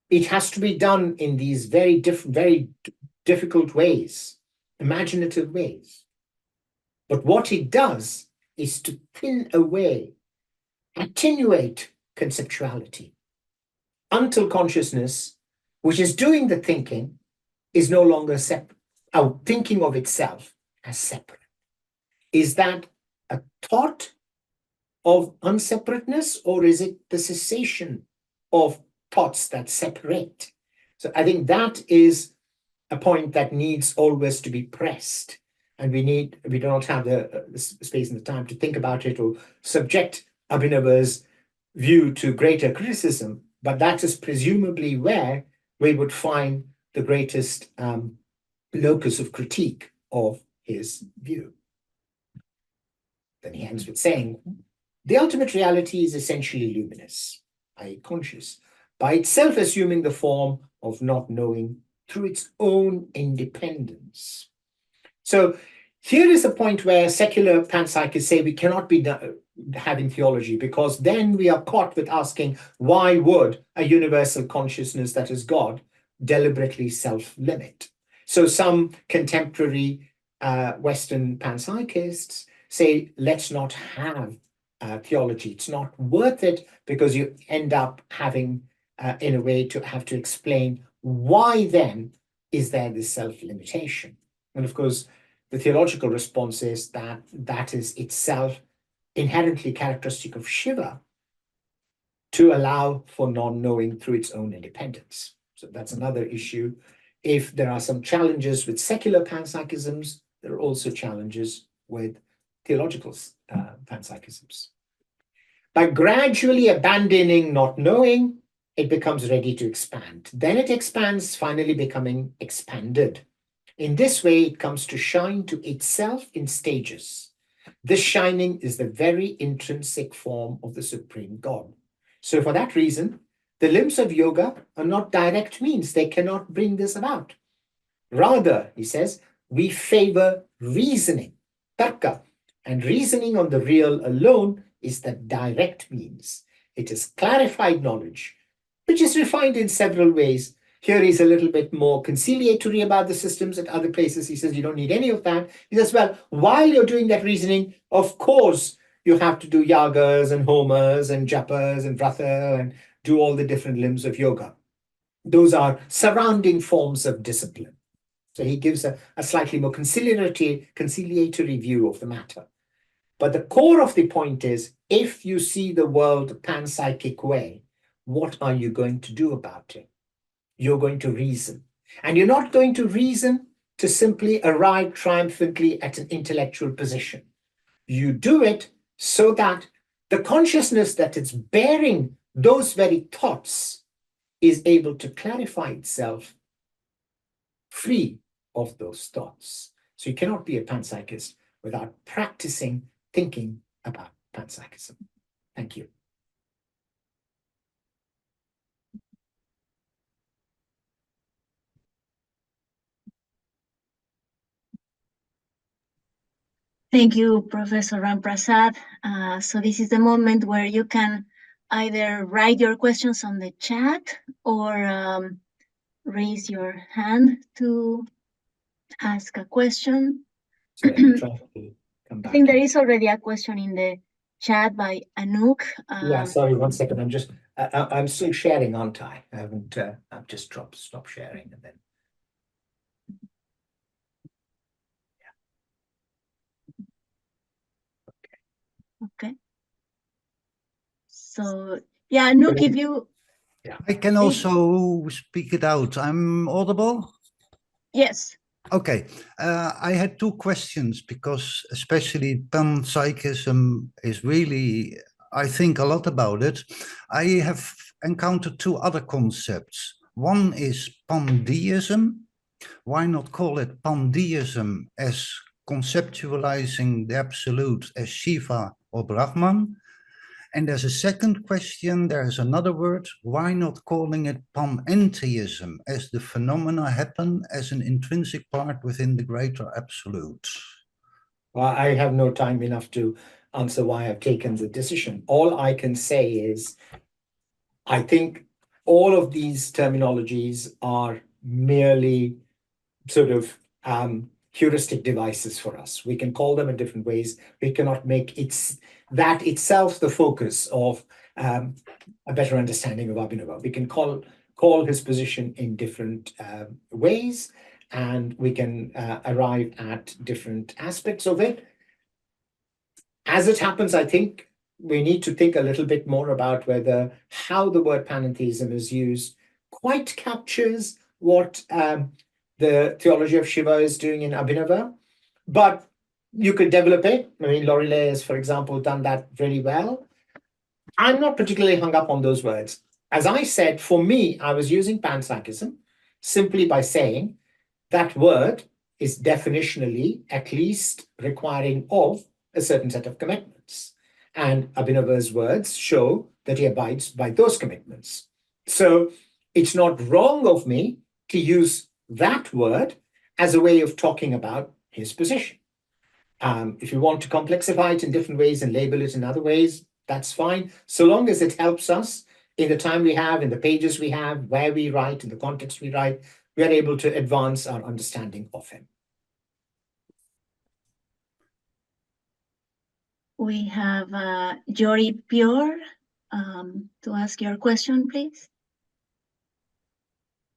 It has to be done in these very difficult ways, imaginative ways. But what it does is to thin away, attenuate conceptuality until consciousness, which is doing the thinking, is no longer thinking of itself as separate. Is that a thought of unseparateness, or is it the cessation of thoughts that separate? So I think that is a point that needs always to be pressed. And we do not have the space and the time to think about it or subject Abhinava's view to greater criticism, but that is presumably where we would find the greatest locus of critique of his view. Then he ends with saying, the ultimate reality is essentially luminous, i.e. conscious, by itself assuming the form of not knowing through its own independence. So here is a point where secular panpsychists say we cannot be having theology, because then we are caught with asking, why would a universal consciousness that is God deliberately self-limit? So some contemporary Western panpsychists say, let's not have theology. It's not worth it, because you end up having, in a way, to have to explain why then is there this self-limitation. And of course, the theological response is that that is itself inherently characteristic of Shiva, to allow for non-knowing through its own independence. So that's another issue. If there are some challenges with secular panpsychisms, there are also challenges with theological panpsychisms. By gradually abandoning not knowing, it becomes ready to expand. Then it expands, finally becoming expanded. In this way, it comes to shine to itself in stages. This shining is the very intrinsic form of the Supreme God. So for that reason, the limbs of yoga are not direct means. They cannot bring this about. Rather, he says, we favor reasoning, Tarka, and reasoning on the real alone is the direct means. It is clarified knowledge, which is refined in several ways. Here he's a little bit more conciliatory about the systems. At other places, he says you don't need any of that. He says, well, while you're doing that reasoning, of course, you have to do yagas and homas and japas and vrata and do all the different limbs of yoga. Those are surrounding forms of discipline. So he gives a slightly more conciliatory view of the matter. But the core of the point is, if you see the world panpsychic way, what are you going to do about it? You're going to reason. And you're not going to reason to simply arrive triumphantly at an intellectual position. You do it so that the consciousness that it's bearing those very thoughts is able to clarify itself free of those thoughts. So you cannot be a panpsychist without practicing thinking about panpsychism. Thank you. Thank you, Professor Prasad. So this is the moment where you can either write your questions on the chat or raise your hand to ask a question. Sorry, I'm trying to come back. I think there is already a question in the chat by Anouk. Yeah, sorry, 1 second. I'm still sharing, aren't I? I haven't, I've just stopped sharing and then. Okay. So, yeah, Anouk, if you... Yeah, I can also speak it out. I'm audible? Yes. Okay. I had two questions, because especially panpsychism is really, I think a lot about it. I have encountered two other concepts. One is pandeism. Why not call it pandeism, as conceptualizing the absolute as Shiva or Brahman? And there's a second question, there's another word, why not calling it Panentheism, as the phenomena happen as an intrinsic part within the greater absolute? Well, I have no time enough to answer why I've taken the decision. All I can say is, I think all of these terminologies are merely sort of heuristic devices for us. We can call them in different ways. We cannot make that itself the focus of a better understanding of Abhinava. We can call his position in different ways, and we can arrive at different aspects of it. As it happens, I think we need to think a little bit more about how the word panentheism is used quite captures what the theology of Shiva is doing in Abhinava, but you could develop it. I mean, Lorilei has, for example, done that very well. I'm not particularly hung up on those words. As I said, for me, I was using panpsychism simply by saying that word is definitionally at least requiring of a certain set of commitments. And Abhinava's words show that he abides by those commitments. So it's not wrong of me to use that word as a way of talking about his position. If you want to complexify it in different ways and label it in other ways, that's fine, so long as it helps us in the time we have, in the pages we have, where we write, in the context we write, we are able to advance our understanding of him. We have Jori Pure to ask your question, please.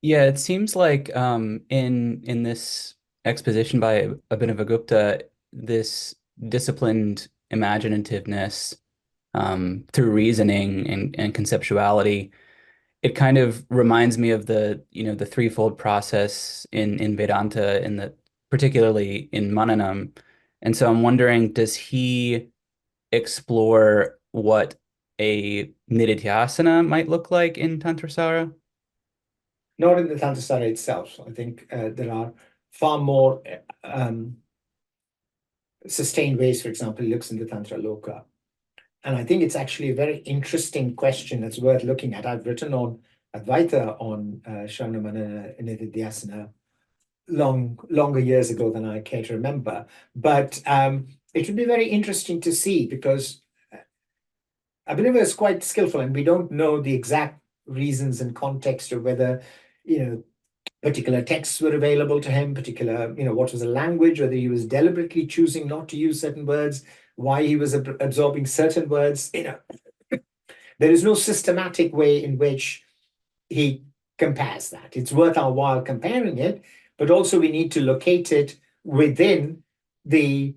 Yeah, it seems like in this exposition by Abhinavagupta, this disciplined imaginativeness through reasoning and conceptuality, it kind of reminds me of the the threefold process in Vedanta, particularly in Mananam. And so I'm wondering, does he explore what a nididhyasana might look like in Tantrasara? Not in the Tantrasara itself. I think there are far more sustained ways. For example, he looks in the Tantra Loka. And I think it's actually a very interesting question that's worth looking at. I've written on Advaita on Shravana Manana Nididhyasana longer years ago than I care to remember. But it would be very interesting to see, because Abhinava is quite skillful, and we don't know the exact reasons and context of whether particular texts were available to him, what was the language, whether he was deliberately choosing not to use certain words, why he was absorbing certain words. There is no systematic way in which he compares that. It's worth our while comparing it, but also we need to locate it within the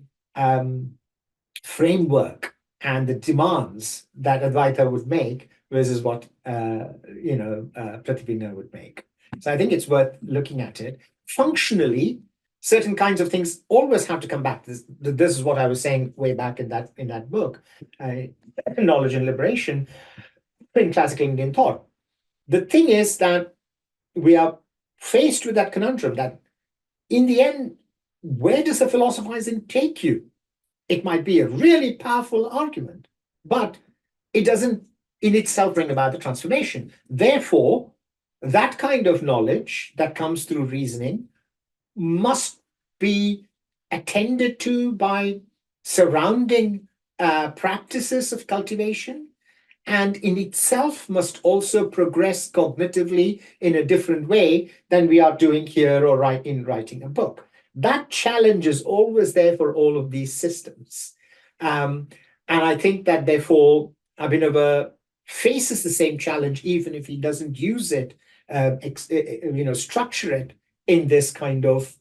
framework and the demands that Advaita would make versus what Prativina would make. So I think it's worth looking at it. Functionally, certain kinds of things always have to come back. This is what I was saying way back in that book, Knowledge and Liberation in Classical Indian Thought. The thing is that we are faced with that conundrum that in the end, where does the philosophizing take you? It might be a really powerful argument, but it doesn't in itself bring about the transformation. Therefore, that kind of knowledge that comes through reasoning must be attended to by surrounding practices of cultivation, and in itself must also progress cognitively in a different way than we are doing here or in writing a book. That challenge is always there for all of these systems. And I think that therefore Abhinava faces the same challenge, even if he doesn't use it, structure it in this kind of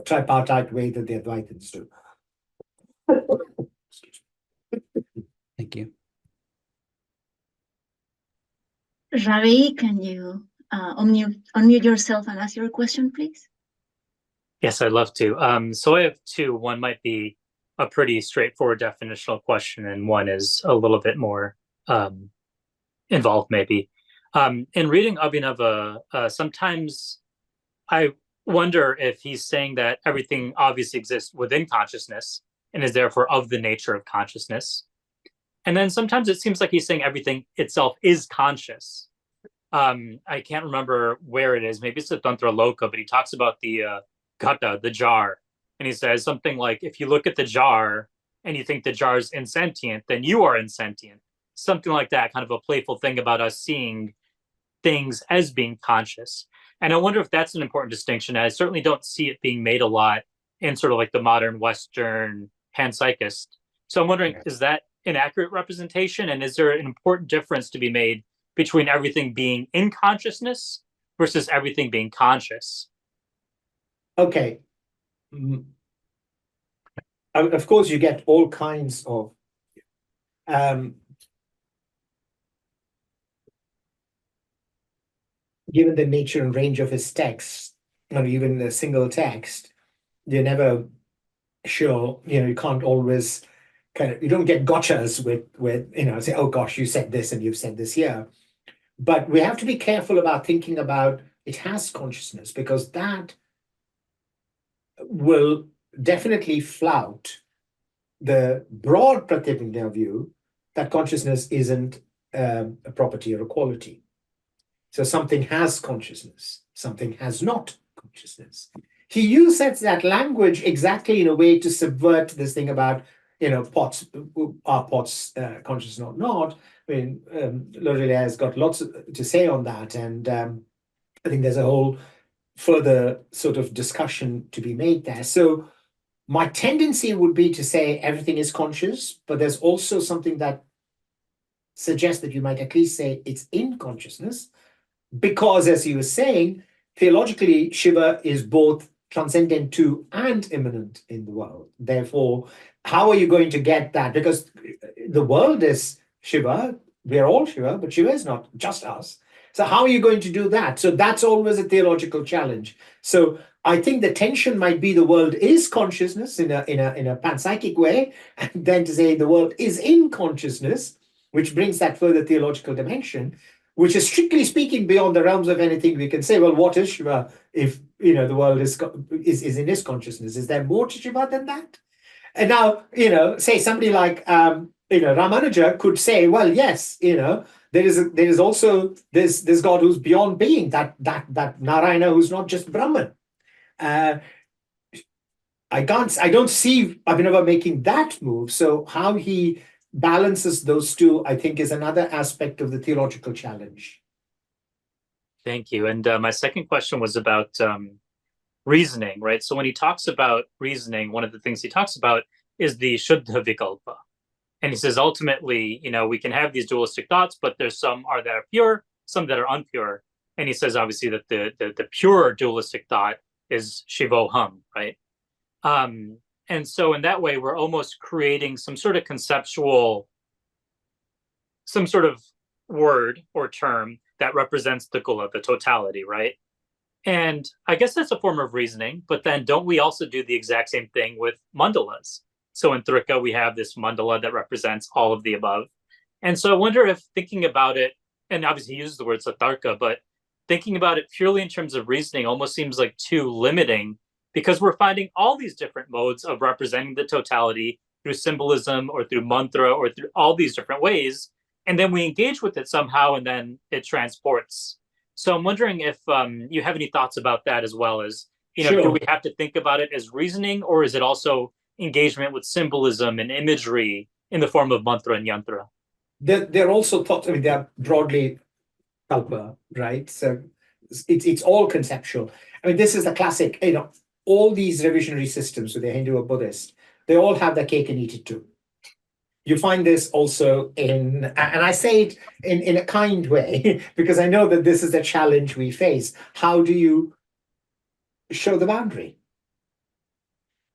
tripartite way that the Advaitins do. Thank you. Ravi, can you unmute yourself and ask your question, please? Yes, I'd love to. So I have two. One might be a pretty straightforward definitional question, and one is a little bit more involved, maybe. In reading Abhinava, sometimes I wonder if he's saying that everything obviously exists within consciousness, and is therefore of the nature of consciousness. And then sometimes it seems like he's saying everything itself is conscious. I can't remember where it is. Maybe it's the Tantra Loka, but he talks about the ghata, the jar. And he says something like, if you look at the jar and you think the jar is insentient, then you are insentient. Something like that, kind of a playful thing about us seeing things as being conscious. And I wonder if that's an important distinction. I certainly don't see it being made a lot in sort of like the modern Western panpsychist. So I'm wondering, is that an accurate representation? And is there an important difference to be made between everything being in consciousness versus everything being conscious? Okay. Of course, you get all kinds of given the nature and range of his texts, or even a single text, you're never sure, you can't always you don't get gotchas with say, oh gosh, you said this and you've said this here. But we have to be careful about thinking about it has consciousness, because that will definitely flout the broad Pratyabhijna view that consciousness isn't a property or a quality. So something has consciousness, something has not consciousness. He uses that language exactly in a way to subvert this thing about, pots, are pots conscious or not? I mean, Lorelei has got lots to say on that. And I think there's a whole further sort of discussion to be made there. So my tendency would be to say everything is conscious, but there's also something that suggests that you might at least say it's in consciousness, because, as you were saying, theologically, Shiva is both transcendent to and immanent in the world. Therefore, how are you going to get that? Because the world is Shiva, we're all Shiva, but Shiva is not just us. So how are you going to do that? So that's always a theological challenge. So I think the tension might be the world is consciousness in a panpsychic way, and then to say the world is in consciousness, which brings that further theological dimension, which is strictly speaking beyond the realms of anything we can say. Well, what is Shiva if the world is in his consciousness? Is there more to Shiva than that? And now, say somebody like Ramanuja could say, well, yes, there is also this God who's beyond being, that Narayana who's not just Brahman. I don't see Abhinava making that move. So how he balances those two, I think, is another aspect of the theological challenge. Thank you. And my second question was about reasoning, right? So when he talks about reasoning, one of the things he talks about is the Shuddha Vikalpa. And he says, ultimately, we can have these dualistic thoughts, but there's some that are pure, some that are unpure. And he says, obviously, that the pure dualistic thought is Shivoham, right? And so in that way, we're almost creating some sort of conceptual, some sort of word or term that represents the Kula, the totality, right? And I guess that's a form of reasoning, but then don't we also do the exact same thing with mandalas? So in Trika, we have this mandala that represents all of the above. And so I wonder if thinking about it, and obviously he uses the word Sattarka, but thinking about it purely in terms of reasoning almost seems like too limiting, because we're finding all these different modes of representing the totality through symbolism or through mantra or through all these different ways. And then we engage with it somehow, and then it transports. So I'm wondering if you have any thoughts about that, as well as, Sure. Do we have to think about it as reasoning, or is it also engagement with symbolism and imagery in the form of mantra and yantra? They're also thought, they are broadly kalpa, right? So it's all conceptual. This is the classic, all these revisionary systems, whether Hindu or Buddhist, they all have their cake and eat it too. You find this also and I say it in a kind way, because I know that this is a challenge we face. How do you show the boundary?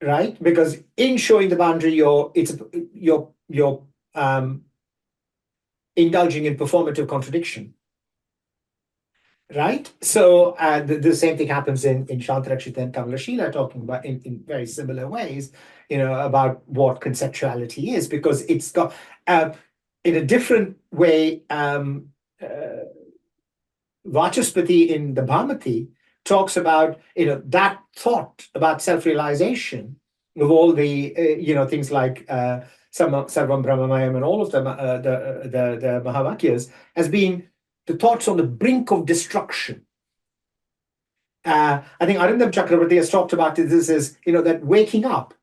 Right? Because in showing the boundary, you're indulging in performative contradiction. Right? So the same thing happens in Shantarakshita and Kamalashila, talking about in very similar ways, about what conceptuality is, because it's got in a different way. Vachaspati in the Bhamati talks about that thought about self-realization of all the things like Sarvam Brahmamayam and all of them, the Mahavakyas, as being the thoughts on the brink of destruction. I think Arindam Chakravarthi has talked about this as, that waking up,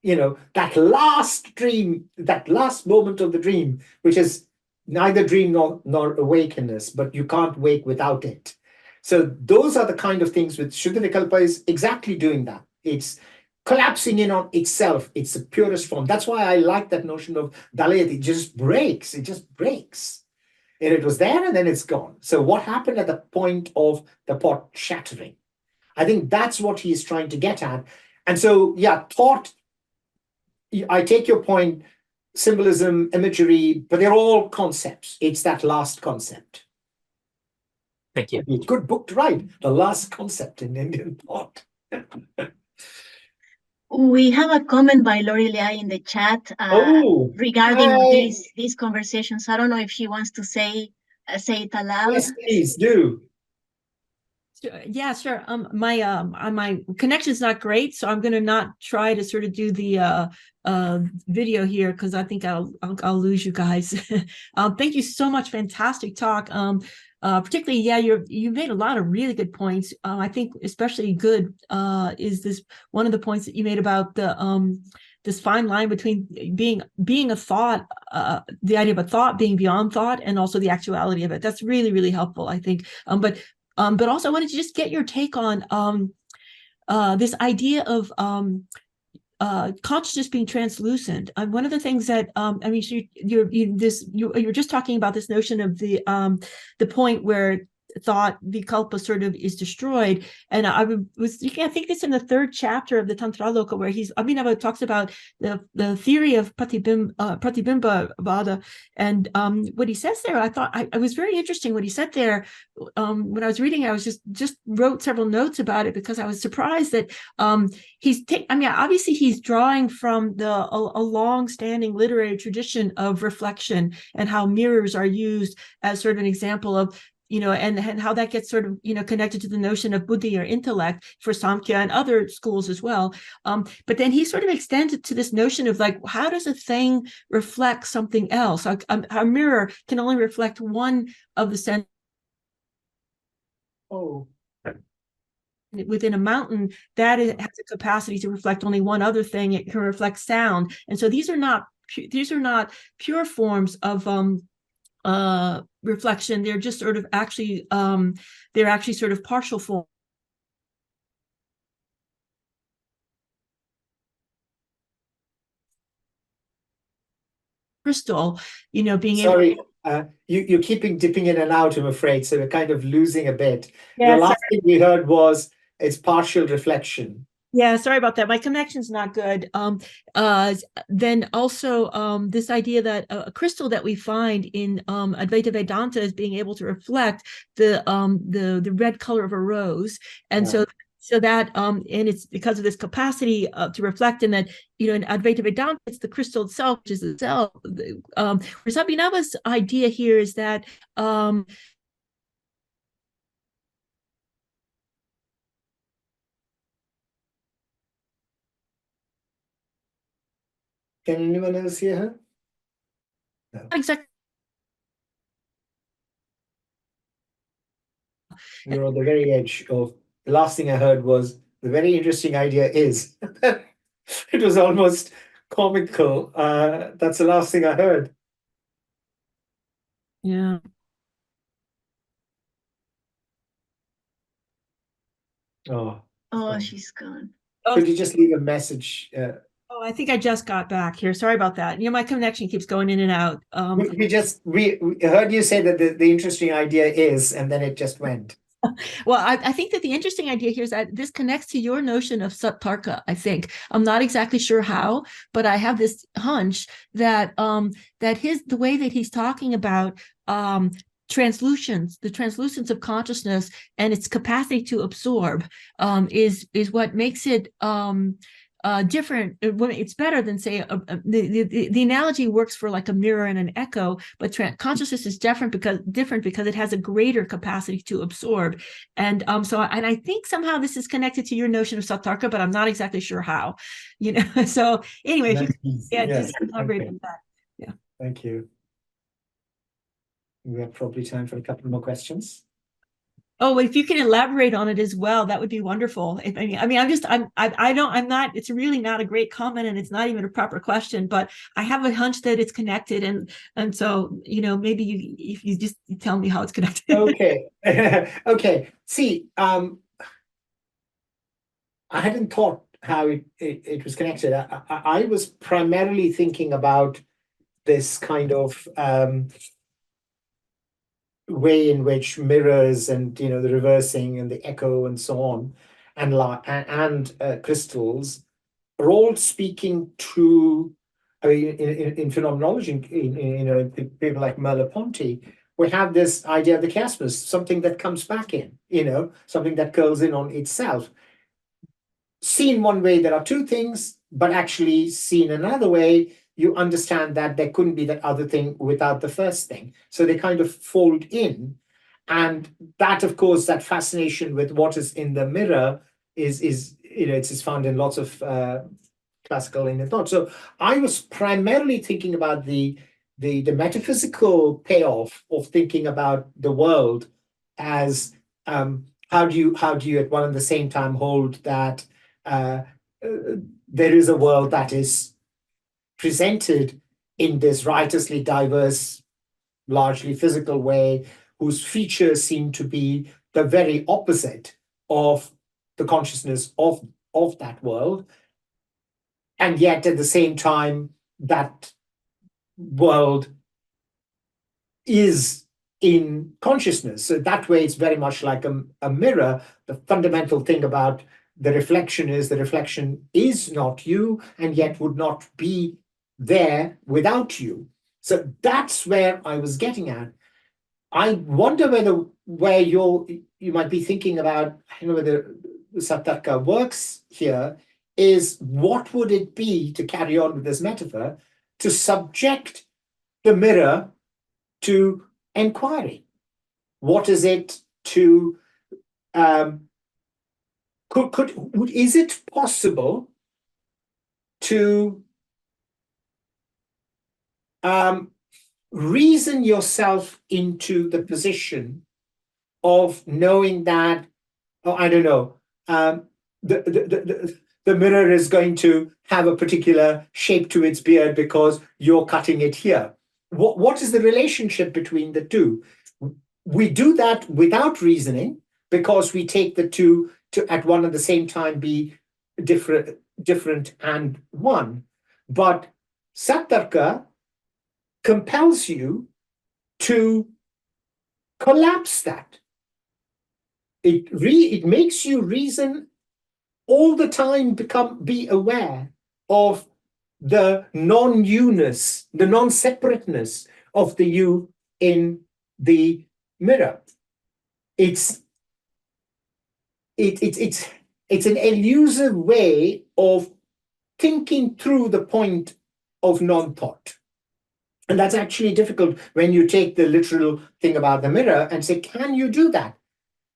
that last dream, that last moment of the dream, which is neither dream nor awakeness, but you can't wake without it. So those are the kind of things with Shuddha Vikalpa is exactly doing that. It's collapsing in on itself. It's the purest form. That's why I like that notion of Dalayat. It just breaks. It just breaks. And it was there and then it's gone. So what happened at the point of the pot shattering? I think that's what he's trying to get at. And so, yeah, thought, I take your point, symbolism, imagery, but they're all concepts. It's that last concept. Thank you. Good book to write, The Last Concept in Indian Thought. We have a comment by Lori Leai in the chat regarding these conversations. I don't know if she wants to say it aloud. Yes, please do. Yeah, sure. My connection's not great, so I'm going to not try to sort of do the video here because I think I'll lose you guys. Thank you so much. Fantastic talk. Particularly, yeah, you made a lot of really good points. I think especially good is this one of the points that you made about the this fine line between being a thought, the idea of a thought being beyond thought, and also the actuality of it. That's really, really helpful, I think. But also I wanted to just get your take on this idea of consciousness being translucent. One of the things that I mean, you're just talking about this notion of the point where thought vikalpa sort of is destroyed, and I think it's in the 3rd chapter of the Tantraloka where Abhinava talks about the theory of pratibimba vada, and what he says there, I thought I was very interesting what he said there. When I was reading, I was just wrote several notes about it because I was surprised that obviously he's drawing from a long-standing literary tradition of reflection and how mirrors are used as sort of an example of and how that gets sort of, connected to the notion of buddhi or intellect for Samkhya and other schools as well. But then he sort of extends it to this notion of like, how does a thing reflect something else? A mirror can only reflect one of the senses. Within a mountain, that has a capacity to reflect only one other thing. It can reflect sound. And so these are not pure forms of reflection. They're just sort of actually sort of partial form. Crystal, being Sorry, you're keeping dipping in and out, I'm afraid, so we're kind of losing a bit. Yeah, the last thing we heard was it's partial reflection. Yeah, sorry about that. My connection's not good. Then also this idea that a crystal that we find in Advaita Vedanta is being able to reflect the red color of a rose, and so that and it's because of this capacity to reflect, and that in Advaita Vedanta it's the crystal itself, which is itself. Abhinava's idea here is that. Can anyone else hear her? No. Exactly. You're on the very edge of the last thing I heard was the very interesting idea is. It was almost comical. That's the last thing I heard. Yeah. Oh, She's gone. could you just leave a message? Oh, I think I just got back here. Sorry about that. My connection keeps going in and out. We heard you say that the interesting idea is, and then it just went. Well, I think that the interesting idea here is that this connects to your notion of Sattarka, I think. I'm not exactly sure how, but I have this hunch that the way that he's talking about the translucence of consciousness and its capacity to absorb is what makes it different. It's better than, say, the analogy works for like a mirror and an echo, but consciousness is different because it has a greater capacity to absorb. And I think somehow this is connected to your notion of Sattarka, but I'm not exactly sure how. So anyway, just elaborate on that. Yeah. Thank you. We have probably time for a couple more questions. Oh, if you can elaborate on it as well, that would be wonderful. I'm not, it's really not a great comment, and it's not even a proper question, but I have a hunch that it's connected. And so, maybe if you just tell me how it's connected. Okay. Okay. See, I hadn't thought how it was connected. I was primarily thinking about this kind of way in which mirrors and the reversing and the echo and so on and crystals are all speaking to, I mean, in phenomenology, in people like Merleau-Ponty, we have this idea of the chiasmus, something that comes back in, something that curls in on itself. Seen one way, there are two things, but actually seen another way, you understand that there couldn't be that other thing without the first thing. So they kind of fold in. And that, of course, that fascination with what is in the mirror it's found in lots of classical Indian thought. So I was primarily thinking about the metaphysical payoff of thinking about the world as how do you at one and the same time hold that there is a world that is presented in this riotously diverse, largely physical way, whose features seem to be the very opposite of the consciousness of that world. And yet at the same time, that world is in consciousness. So that way, it's very much like a mirror. The fundamental thing about the reflection is not you, and yet would not be there without you. So that's where I was getting at. I wonder where you might be thinking about, whether Sattarka works here, is what would it be, to carry on with this metaphor, to subject the mirror to inquiry? What is it to is it possible to reason yourself into the position of knowing that, I don't know, the mirror is going to have a particular shape to its beard because you're cutting it here? What is the relationship between the two? We do that without reasoning, because we take the two to at one and the same time be different and one. But Sattarka compels you to collapse that. It makes you reason all the time, be aware of the non-you-ness, the non-separateness of the you in the mirror. It's an elusive way of thinking through the point of non-thought. And that's actually difficult when you take the literal thing about the mirror and say, can you do that?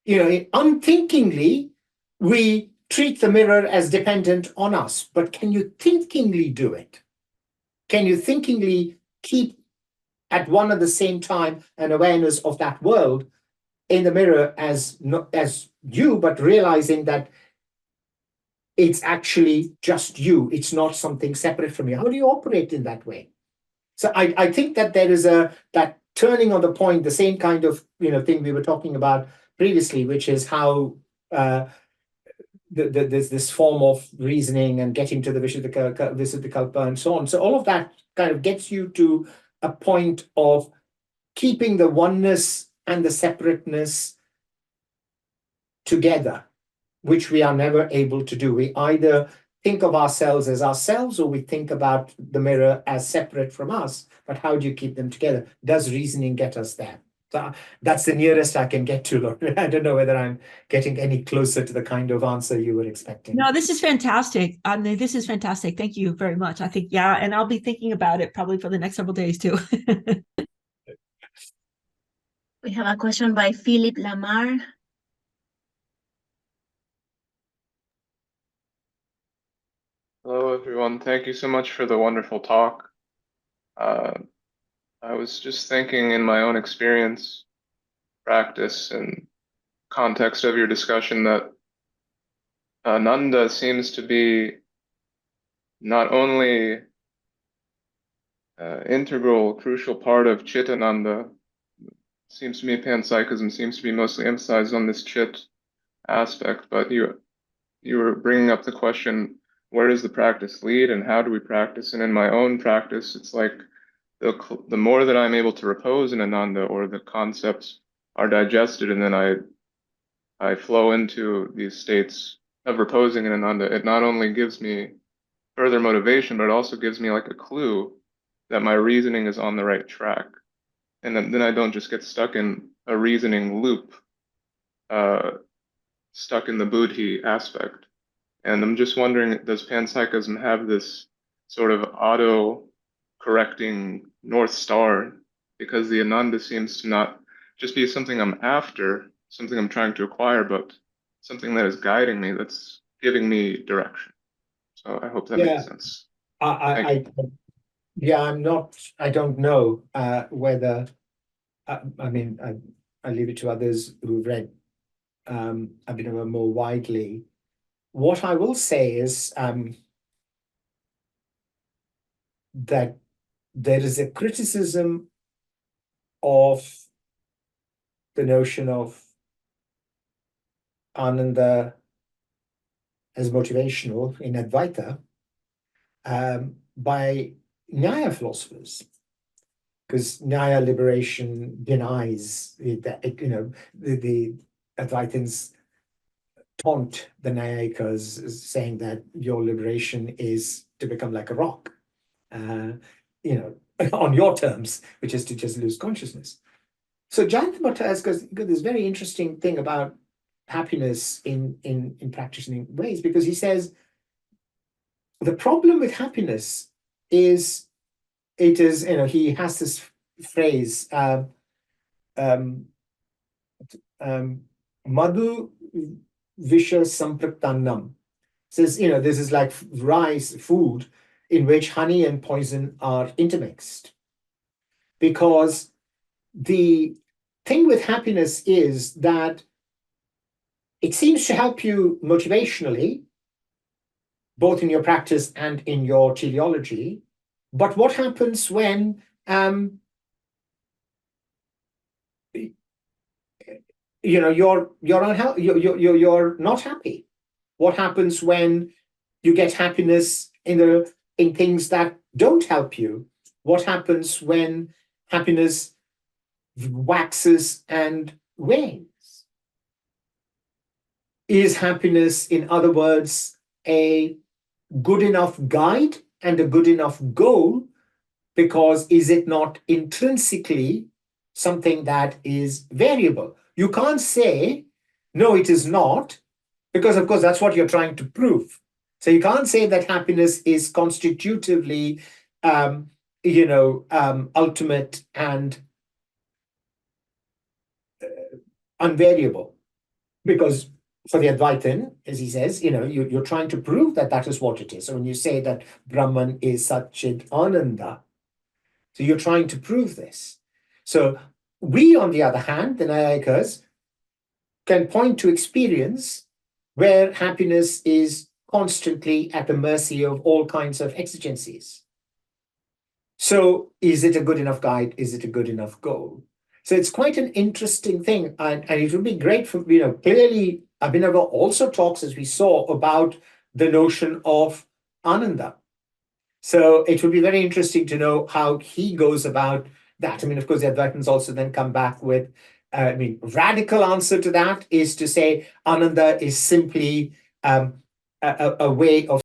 Unthinkingly, we treat the mirror as dependent on us, but can you thinkingly do it? Can you thinkingly keep at one and the same time an awareness of that world in the mirror as you, but realizing that it's actually just you. It's not something separate from you. How do you operate in that way? So I think that there is that turning on the point, the same kind of thing we were talking about previously, which is how there's this form of reasoning and getting to the Vishuddhikalpa and so on. So all of that kind of gets you to a point of keeping the oneness and the separateness together, which we are never able to do. We either think of ourselves as ourselves, or we think about the mirror as separate from us. But how do you keep them together? Does reasoning get us there? So that's the nearest I can get to, Lauren. I don't know whether I'm getting any closer to the kind of answer you were expecting. No, this is fantastic. I mean, this is fantastic. Thank you very much. I think, yeah, and I'll be thinking about it probably for the next several days too. We have a question by Philip Lamar. Hello, everyone. Thank you so much for the wonderful talk. I was just thinking in my own experience, practice, and context of your discussion that Ananda seems to be not only integral, crucial part of Chitananda. Seems to me Panpsychism seems to be mostly emphasized on this Chit aspect, but you were bringing up the question, where does the practice lead and how do we practice? And in my own practice, it's like the more that I'm able to repose in Ananda, or the concepts are digested, and then I flow into these states of reposing in Ananda, it not only gives me further motivation, but it also gives me like a clue that my reasoning is on the right track. And then I don't just get stuck in a reasoning loop, stuck in the buddhi aspect. And I'm just wondering, does Panpsychism have this sort of auto-correcting North Star? Because the Ananda seems to not just be something I'm after, something I'm trying to acquire, but something that is guiding me, that's giving me direction. So I hope that makes sense. I don't know whether, I mean, I leave it to others who've read Abhinava more widely. What I will say is that there is a criticism of the notion of Ananda as motivational in Advaita by Nyaya philosophers, because Nyaya liberation denies that, the Advaitins taunt the Nyayikas saying that your liberation is to become like a rock, on your terms, which is to just lose consciousness. So Jayanta Bhatta has got this very interesting thing about happiness in practicing ways, because he says the problem with happiness is he has this phrase, Madhu Visha Sampraktannam, says, this is like rice, food in which honey and poison are intermixed. Because the thing with happiness is that it seems to help you motivationally, both in your practice and in your teleology. But what happens when you're not happy? What happens when you get happiness in things that don't help you? What happens when happiness waxes and wanes? Is happiness, in other words, a good enough guide and a good enough goal? Because is it not intrinsically something that is variable? You can't say, no, it is not, because of course that's what you're trying to prove. So you can't say that happiness is constitutively, ultimate and unvariable. Because for the Advaitin, as he says, you're trying to prove that that is what it is. So when you say that Brahman is Satchid Ananda, so you're trying to prove this. So we, on the other hand, the Nayayikas, can point to experience where happiness is constantly at the mercy of all kinds of exigencies. So is it a good enough guide? Is it a good enough goal? So it's quite an interesting thing. And it would be great for, clearly Abhinava also talks, as we saw, about the notion of Ananda. So it would be very interesting to know how he goes about that. I mean, of course, the Advaitins also then come back with, radical answer to that is to say Ananda is simply a way of